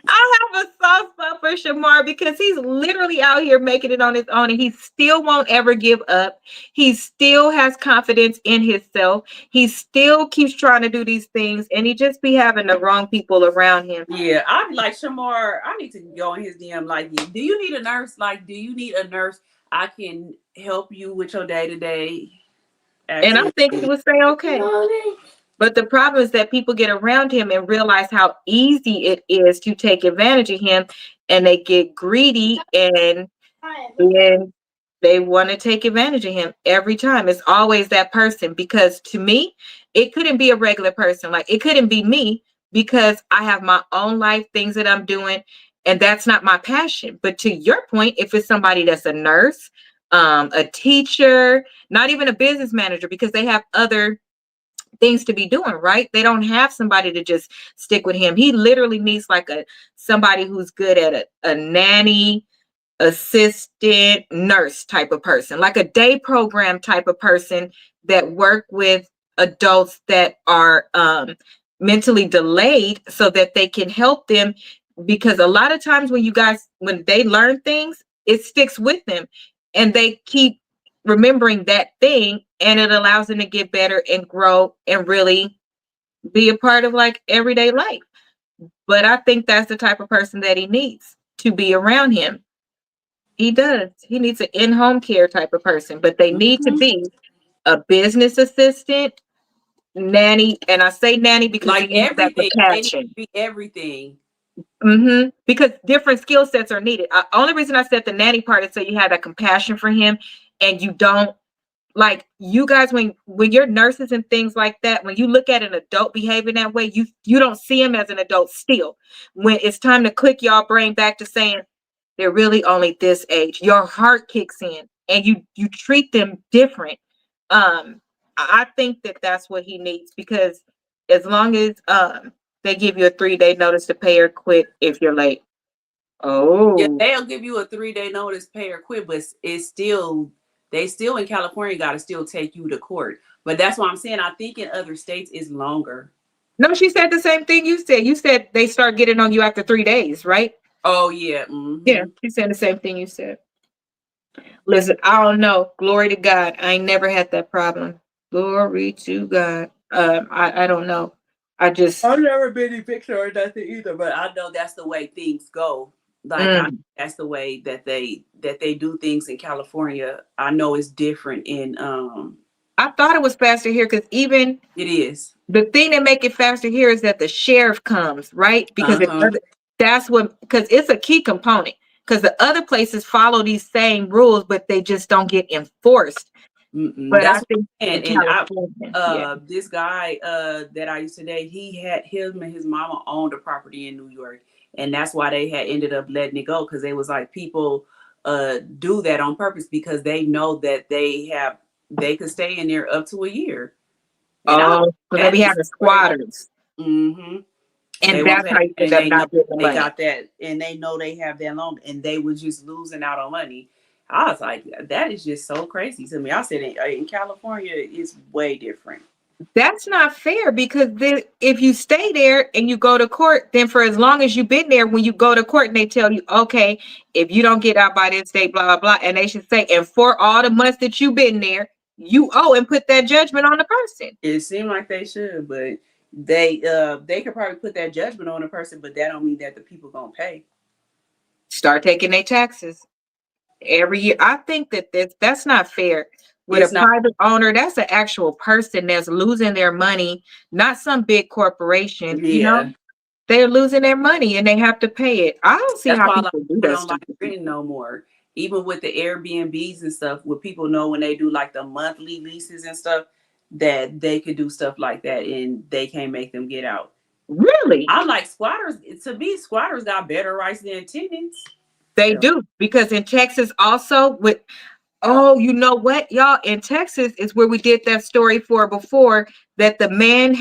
I have a soft spot for Shamar, because he's literally out here making it on his own, and he still won't ever give up. He still has confidence in himself. He still keeps trying to do these things, and he just be having the wrong people around him.
Yeah, I'd be like, Shamar, I need to go in his DM like, do you need a nurse? Like, do you need a nurse? I can help you with your day-to-day.
And I think he would say, okay. But the problem is that people get around him and realize how easy it is to take advantage of him, and they get greedy, and then they want to take advantage of him every time. It's always that person, because to me, it couldn't be a regular person. Like, it couldn't be me, because I have my own life, things that I'm doing, and that's not my passion. But to your point, if it's somebody that's a nurse, a teacher, not even a business manager, because they have other things to be doing, right? They don't have somebody to just stick with him. He literally needs like somebody who's good at a nanny, assistant, nurse type of person, like a day program type of person that work with adults that are mentally delayed so that they can help them. Because a lot of times when they learn things, it sticks with them and they keep remembering that thing, and it allows them to get better and grow and really be a part of like everyday life. But I think that's the type of person that he needs to be around him. He does. He needs an in-home care type of person, but they need to be a business assistant, nanny, and I say nanny because
Like
he needs that
everything, they need to
compassion.
be everything.
Because different skill sets are needed. Only reason I said the nanny part is so you have that compassion for him, and you don't like you guys when you're nurses and things like that. When you look at an adult behaving that way, you don't see him as an adult still. When it's time to click y'all brain back to saying they're really only this age, your heart kicks in and you treat them different. I think that that's what he needs, because as long as they give you a 3-day notice to pay or quit if you're late.
Yeah,
Oh,
they'll give you a 3-day notice, pay or quit, but it's still they still in California got to still take you to court. But that's why I'm saying I think in other states it's longer.
no, she said the same thing you said. You said they start getting on you after 3 days, right?
Oh yeah.
Yeah, she said the same thing you said. Listen, I don't know. Glory to God. I ain't never had that problem. Glory to God. I don't know. I just
I've never been evicted or nothing either, but I know that's the way things go. Like that's the way that they do things in California. I know it's different in
I thought it was faster here because even
it is.
the thing that make it faster here is that the sheriff comes, right? Because that's what, because it's a key component. Because the other places follow these same rules, but they just don't get enforced. But I
That's
think
what
in
and
California,
this guy that I used to date, he had him and his mama owned a property in New York, and that's why they had ended up letting it go, because they was like people do that on purpose because they know that they could stay in there up to a year. And
oh, so they
that
be
is
having
crazy.
squatters,
They
and
won't
that's
pay,
how you end
and
up
they know
not getting the
they
money.
got that, and they know they have that long, and they was just losing out on money. I was like, that is just so crazy to me. I said, in California, it's way different.
That's not fair, because then if you stay there and you go to court, then for as long as you've been there, when you go to court and they tell you, okay, if you don't get out by this date, blah, blah, blah, and they should say, and for all the months that you've been there, you owe, and put that judgment on the person.
It seemed like they should, but they could probably put that judgment on a person, but that don't mean that the people gonna pay.
Start taking their taxes every year. I think that that's not fair. With a
It's not.
private owner, that's an actual person that's losing their money, not some big corporation.
Yeah,
They're losing their money and they have to pay it. I don't see
that's
how
why a lot
people
of
do
people
that
don't like
stupid
renting
people.
no more. Even with the Airbnbs and stuff, where people know when they do like the monthly leases and stuff, that they could do stuff like that and they can't make them get out.
Really?
I'm like squatters. To me, squatters got better rights than tenants.
They
So,
do, because in Texas also with, oh, you know what, y'all, in Texas is where we did that story for before, that the man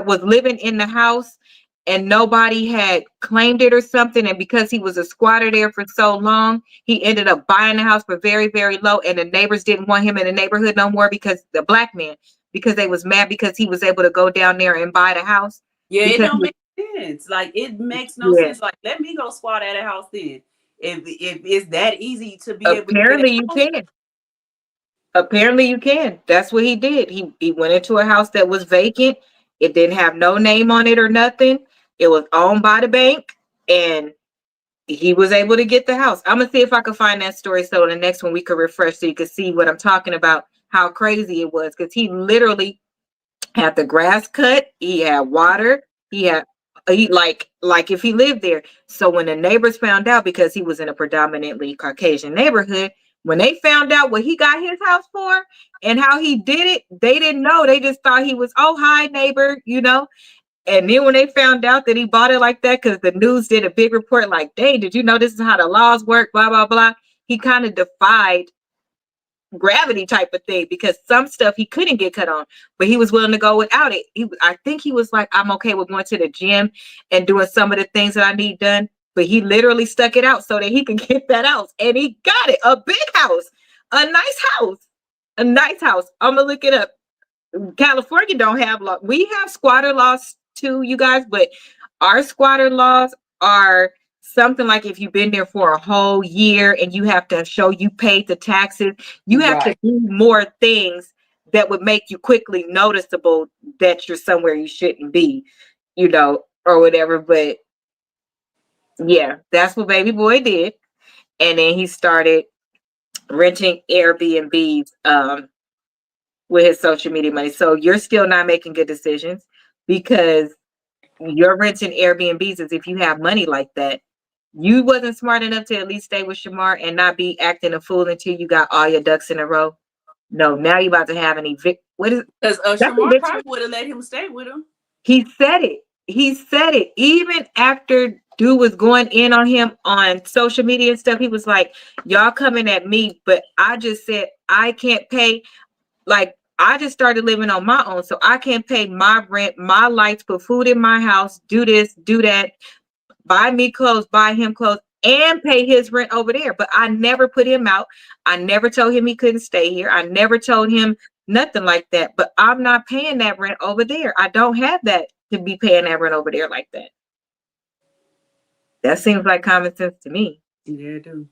was living in the house and nobody had claimed it or something, and because he was a squatter there for so long, he ended up buying the house for very, very low, and the neighbors didn't want him in the neighborhood no more, because the black man, because they was mad because he was able to go down there and buy the house.
yeah, it
Because
don't make sense. Like it makes no
yeah,
sense. Like let me go squat at a house then. If it's that easy to be able to get
apparently you
out,
can. Apparently you can. That's what he did. He went into a house that was vacant. It didn't have no name on it or nothing. It was owned by the bank, and he was able to get the house. I'm gonna see if I can find that story so the next one we could refresh so you can see what I'm talking about, how crazy it was. Because he literally had the grass cut, he had water, he like if he lived there. So when the neighbors found out, because he was in a predominantly Caucasian neighborhood, when they found out what he got his house for and how he did it, they didn't know. They just thought he was, oh, hi neighbor. And then when they found out that he bought it like that, because the news did a big report like, dang, did you know this is how the laws work, blah blah blah, he kind of defied gravity type of thing, because some stuff he couldn't get cut on, but he was willing to go without it. I think he was like, I'm okay with going to the gym and doing some of the things that I need done, but he literally stuck it out so that he could get that house, and he got it. A big house, a nice house, a nice house. I'm gonna look it up. California don't have law. We have squatter laws too, you guys, but our squatter laws are something like if you've been there for a whole year and you have to show you paid the taxes, you have to do more things that would make you quickly noticeable that you're somewhere you shouldn't be, you know, or whatever. But yeah, that's what baby boy did. And then he started renting Airbnbs with his social media money. So you're still not making good decisions, because you're renting Airbnbs as if you have money like that. You wasn't smart enough to at least stay with Shamar and not be acting a fool until you got all your ducks in a row. No, now you're about to have an evict. What is
Because Shamar probably would have let him stay with him.
He said it. He said it. Even after dude was going in on him on social media and stuff, he was like, y'all coming at me, but I just said I can't pay. Like, I just started living on my own, so I can't pay my rent, my lights, put food in my house, do this, do that, buy me clothes, buy him clothes, and pay his rent over there. But I never put him out. I never told him he couldn't stay here. I never told him nothing like that. But I'm not paying that rent over there. I don't have that to be paying that rent over there like that. That seems like common sense to me.
Yeah, I do.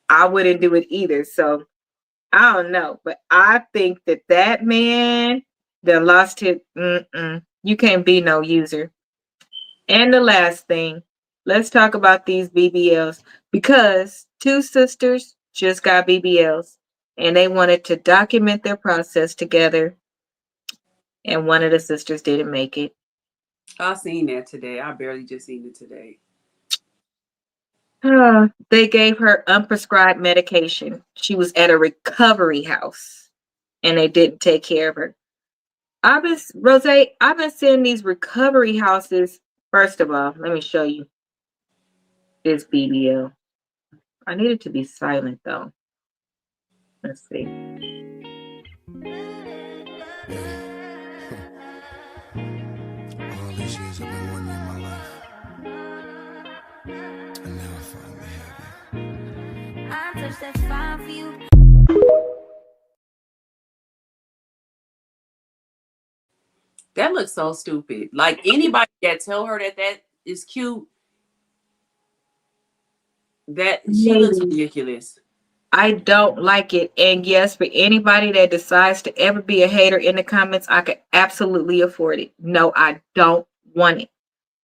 I wouldn't do it either. So I don't know, but I think that man that lost his, you can't be no user. And the last thing, let's talk about these BBLs, because two sisters just got BBLs and they wanted to document their process together, and one of the sisters didn't make it.
I seen that today. I barely just seen it today.
They gave her unprescribed medication. She was at a recovery house and they didn't take care of her. I've been seeing these recovery houses. First of all, let me show you this BBL. I need it to be silent though. Let's see.
All these years I've been wanting you in my life, and now I finally have you.
I touched that fire for you.
That looks so stupid. Like, anybody that tell her that is cute, that she looks ridiculous.
I don't like it. And yes, for anybody that decides to ever be a hater in the comments, I could absolutely afford it. No, I don't want it.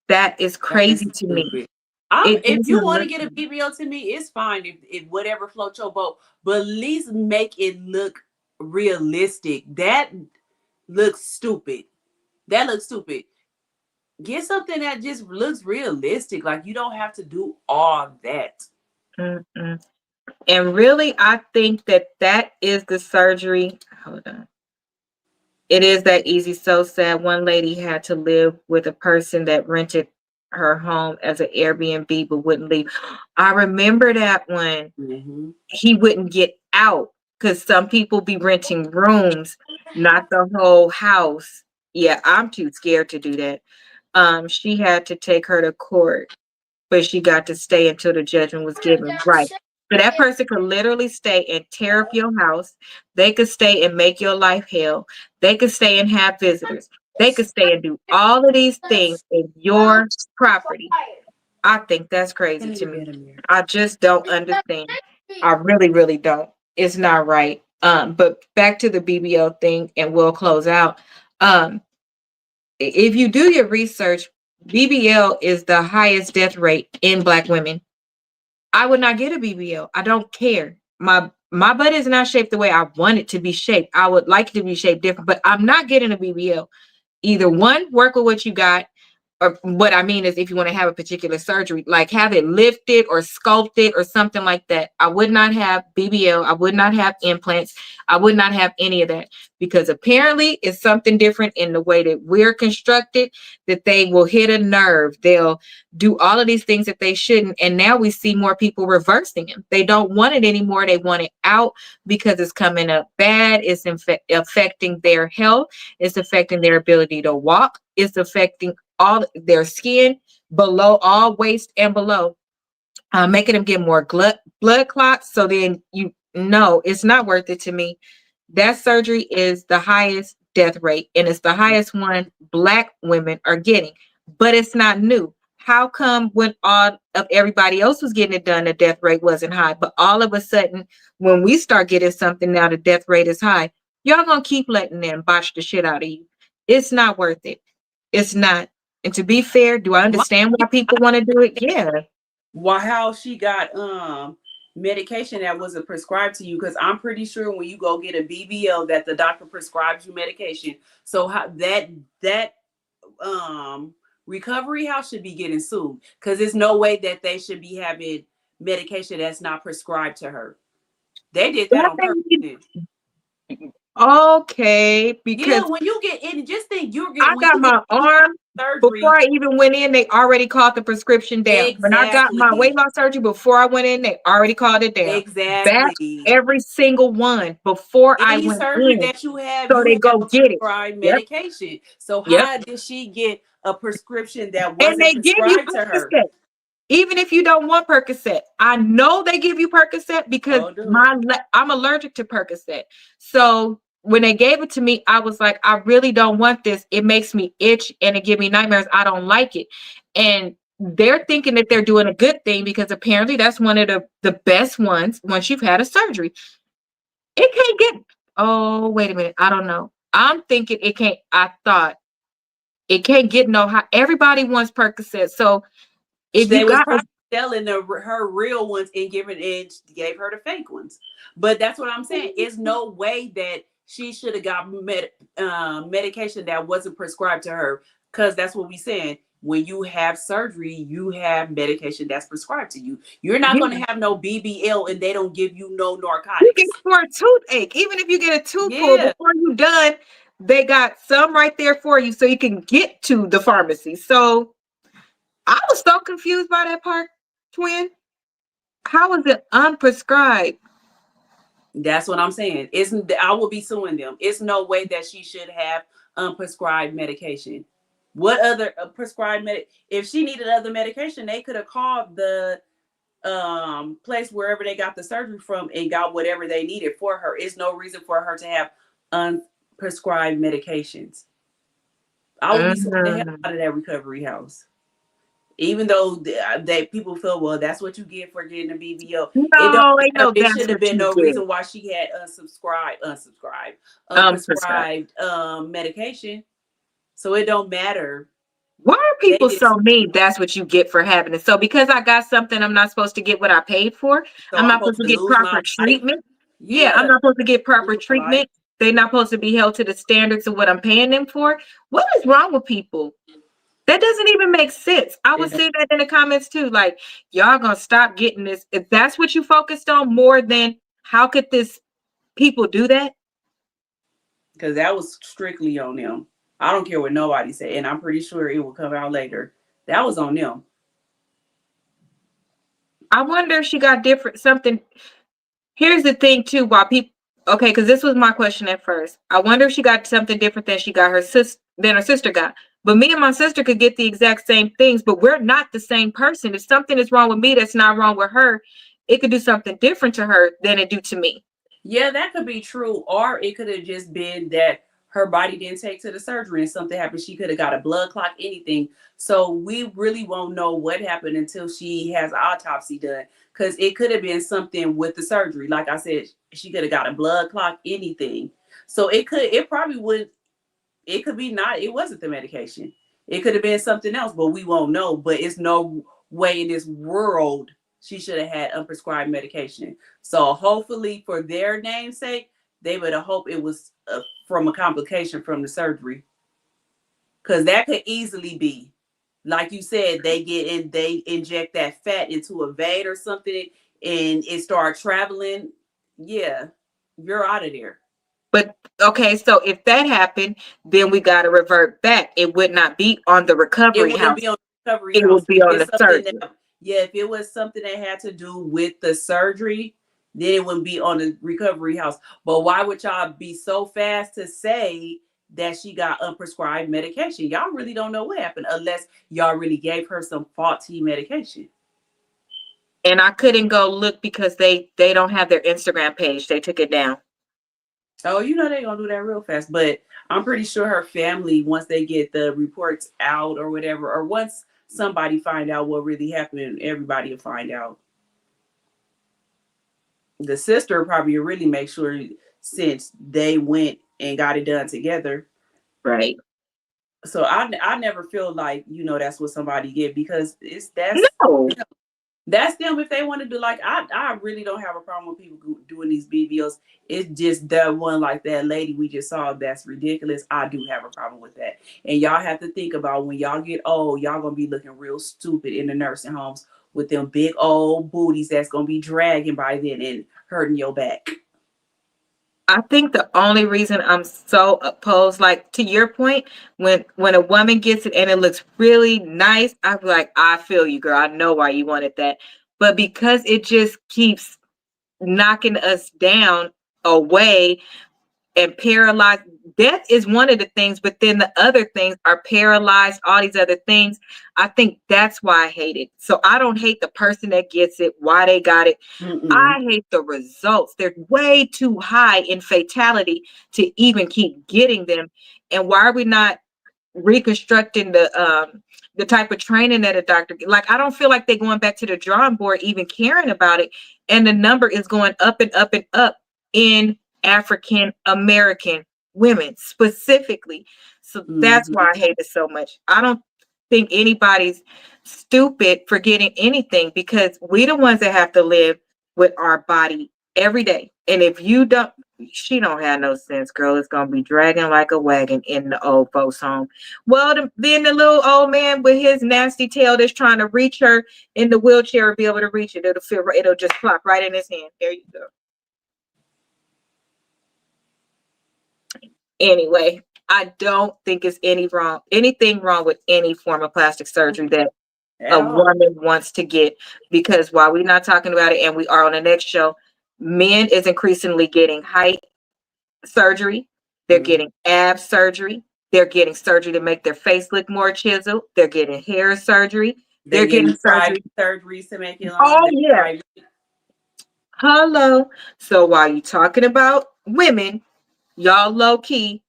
That is crazy to me.
If you want to get a BBL to me, it's fine. If whatever floats your boat, but at least make it look realistic. That looks stupid. That looks stupid. Get something that just looks realistic. Like, you don't have to do all that.
Mm-mm. And really, I think that is the surgery. Hold on. It is that easy. So sad. One lady had to live with a person that rented her home as an Airbnb but wouldn't leave. I remember that one.
Mm-hmm.
He wouldn't get out because some people be renting rooms, not the whole house. Yeah, I'm too scared to do that. She had to take her to court, but she got to stay until the judgment was given. Right. So that person could literally stay and tear up your house. They could stay and make your life hell. They could stay and have visitors. They could stay and do all of these things in your property. I think that's crazy to me. I just don't understand. I really, really don't. It's not right. But back to the BBL thing, and we'll close out. If you do your research, BBL is the highest death rate in Black women. I would not get a BBL. I don't care. My butt is not shaped the way I want it to be shaped. I would like it to be shaped different, but I'm not getting a BBL. Either one, work with what you got, or what I mean is if you want to have a particular surgery, like have it lifted or sculpted or something like that. I would not have BBL. I would not have implants. I would not have any of that because apparently it's something different in the way that we're constructed, that they will hit a nerve. They'll do all of these things that they shouldn't. And now we see more people reversing them. They don't want it anymore. They want it out because it's coming up bad. It's affecting their health. It's affecting their ability to walk. It's affecting all their skin below, all waist and below, making them get more blood clots. So then you know it's not worth it to me. That surgery is the highest death rate, and it's the highest one Black women are getting, but it's not new. How come when all of everybody else was getting it done, the death rate wasn't high, but all of a sudden when we start getting something now, the death rate is high? Y'all gonna keep letting them botch the shit out of you. It's not worth it. It's not. And to be fair, do I understand why people want to do it? Yeah.
Why, how she got medication that wasn't prescribed to you? Because I'm pretty sure when you go get a BBL that the doctor prescribes you medication. So how that recovery house should be getting sued, because there's no way that they should be having medication that's not prescribed to her. They did that on purpose.
Okay, because
when you get in, just think you're
I
getting.
got my arm
surgery.
Before I even went in, they already called the prescription down. When I got my weight loss surgery, before I went in, they already called it down. Back every single one before I went
surgery
in.
that you have,
So
you
they
have
go get it.
Medication. So how did she get a prescription that wasn't
and they give you
prescribed to her?
Percocet. Even if you don't want Percocet, I know they give you Percocet because I'm allergic to Percocet. So when they gave it to me, I was like, I really don't want this. It makes me itch and it gives me nightmares. I don't like it. And they're thinking that they're doing a good thing because apparently that's one of the best ones once you've had a surgery. It can't get, oh, wait a minute. I don't know. I'm thinking it can't, I thought it can't get no high. Everybody wants Percocet. So if
they
you
was
got
probably selling her real ones and gave her the fake ones. But that's what I'm saying. It's no way that she should have got medication that wasn't prescribed to her, because that's what we said. When you have surgery, you have medication that's prescribed to you. You're not going to have no BBL and they don't give you no narcotics.
You get for a toothache. Even if you get a tooth pulled before you're done, they got some right there for you so you can get to the pharmacy. So I was so confused by that part, twin. How is it unprescribed?
That's what I'm saying. I will be suing them. It's no way that she should have unprescribed medication. What other prescribed if she needed other medication, they could have called the place wherever they got the surgery from and got whatever they needed for her. It's no reason for her to have unprescribed medications. I would be suing the hell out of that recovery house. Even though that people feel, well, that's what you get for getting a BBL. It should have been no reason why she had unprescribed medication. So it don't matter.
Why are people so mean? That's what you get for having it. So because I got something, I'm not supposed to get what I paid for. So I'm not supposed to get proper treatment. Yeah, I'm not supposed to get proper treatment. They're not supposed to be held to the standards of what I'm paying them for. What is wrong with people? That doesn't even make sense. I would say that in the comments too. Like, y'all gonna stop getting this. If that's what you focused on more than how could this people do that?
Because that was strictly on them. I don't care what nobody said. And I'm pretty sure it will come out later. That was on them.
I wonder if she got different something. Here's the thing too, why people because this was my question at first. I wonder if she got something different than she got her sister got. But me and my sister could get the exact same things, but we're not the same person. If something is wrong with me that's not wrong with her, it could do something different to her than it do to me.
Yeah, that could be true. Or it could have just been that her body didn't take to the surgery and something happened. She could have got a blood clot, anything. So we really won't know what happened until she has an autopsy done. Because it could have been something with the surgery. Like I said, she could have got a blood clot, anything. So it wasn't the medication. It could have been something else, but we won't know. But it's no way in this world she should have had unprescribed medication. So hopefully for their namesake, they would have hoped it was from a complication from the surgery. Because that could easily be. like you said, they inject that fat into a vein or something, and it start traveling. Yeah, you're out of there.
But okay, so if that happened, then we got to revert back. It would not be on the
It
recovery
wouldn't
house.
be on the recovery
It
house.
would
But
be
if
on
it's
the
something
surgery.
that, yeah, if it was something that had to do with the surgery, then it wouldn't be on the recovery house. But why would y'all be so fast to say that she got unprescribed medication? Y'all really don't know what happened unless y'all really gave her some faulty medication.
And I couldn't go look because they don't have their Instagram page. They took it down.
Oh, you know they're gonna do that real fast. But I'm pretty sure her family, once they get the reports out or whatever, or once somebody find out what really happened, everybody will find out. The sister probably really make sure since they went and got it done together.
Right.
So I never feel like, that's what somebody get, because
No.
that's them. If they want to do, like, I really don't have a problem with people doing these videos. It's just that one, like that lady we just saw, that's ridiculous. I do have a problem with that. And y'all have to think about, when y'all get old, y'all gonna be looking real stupid in the nursing homes with them big old booties that's gonna be dragging by then and hurting your back.
I think the only reason I'm so opposed, like to your point, when a woman gets it and it looks really nice, I'm like, I feel you, girl. I know why you wanted that. But because it just keeps knocking us down away and paralyzed. Death is one of the things, but then the other things are paralyzed, all these other things. I think that's why I hate it. So I don't hate the person that gets it, why they got it.
Mm-mm.
I hate the results. They're way too high in fatality to even keep getting them. And why are we not reconstructing the type of training that a doctor, like, I don't feel like they're going back to the drawing board even caring about it, and the number is going up and up and up in African American women specifically. So that's
Mm-hmm.
why I hate it so much. I don't think anybody's stupid for getting anything, because we the ones that have to live with our body every day. And if you don't, she don't have no sense, girl. It's gonna be dragging like a wagon in the old folks' home. Well, then the little old man with his nasty tail that's trying to reach her in the wheelchair will be able to reach it. It'll feel right. It'll just plop right in his hand. There you go. Anyway, I don't think it's anything wrong with any form of plastic surgery that a
Yeah.
woman wants to get, because while we're not talking about it, and we are on the next show, men is increasingly getting height surgery. They're
Mm-hmm.
getting ab surgery. They're getting surgery to make their face look more chiseled. They're getting hair surgery.
They're
They're getting
getting
surgery.
private surgeries to make it longer.
Oh yeah. Hello. So while you're talking about women, y'all low key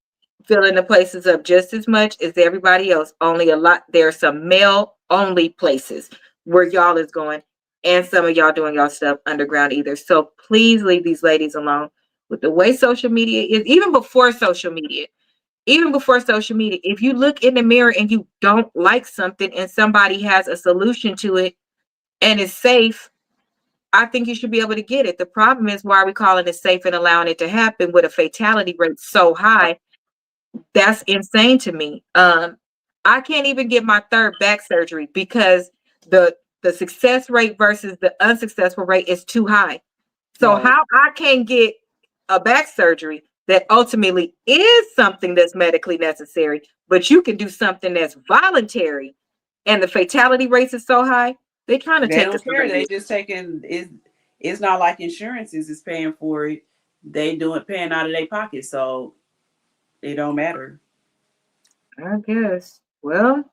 filling the places up just as much as everybody else. Only a lot. There are some male only places where y'all is going, and some of y'all doing y'all stuff underground either. So please leave these ladies alone. With the way social media is, even before social media, if you look in the mirror and you don't like something and somebody has a solution to it and it's safe, I think you should be able to get it. The problem is, why are we calling it safe and allowing it to happen with a fatality rate so high? That's insane to me. I can't even get my third back surgery because the success rate versus the unsuccessful rate is too high. So
Right.
how I can't get a back surgery that ultimately is something that's medically necessary, but you can do something that's voluntary, and the fatality rates is so high, they're trying to
They
take
don't
us
care.
away.
They just taking it. It's not like insurances is paying for it. They doing paying out of their pocket, so it don't matter.
I guess. Well,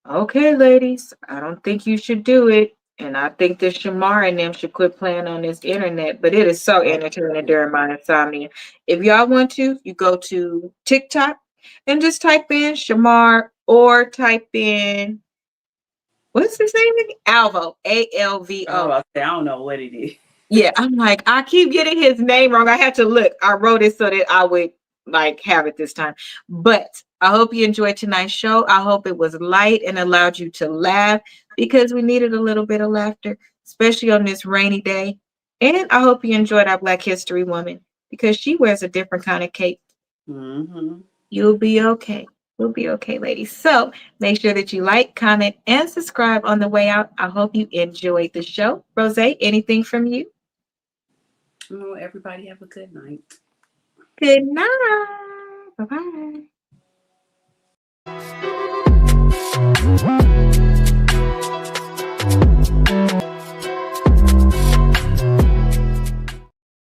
okay, ladies, I don't think you should do it. And I think that Shamar and them should quit playing on this internet. But it is so entertaining during my insomnia. If y'all want to, you go to TikTok and just type in Shamar, or type in, what's his name again? Alvo, Alvo.
I don't know what it is.
Yeah, I'm like, I keep getting his name wrong. I had to look. I wrote it so that I would like have it this time. But I hope you enjoyed tonight's show. I hope it was light and allowed you to laugh, because we needed a little bit of laughter, especially on this rainy day. And I hope you enjoyed our Black History woman, because she wears a different kind of cape.
Mm-hmm.
You'll be okay. We'll be okay, ladies. So make sure that you like, comment, and subscribe on the way out. I hope you enjoyed the show. Rose, anything from you?
No, everybody have a good night.
Good night. Bye-bye.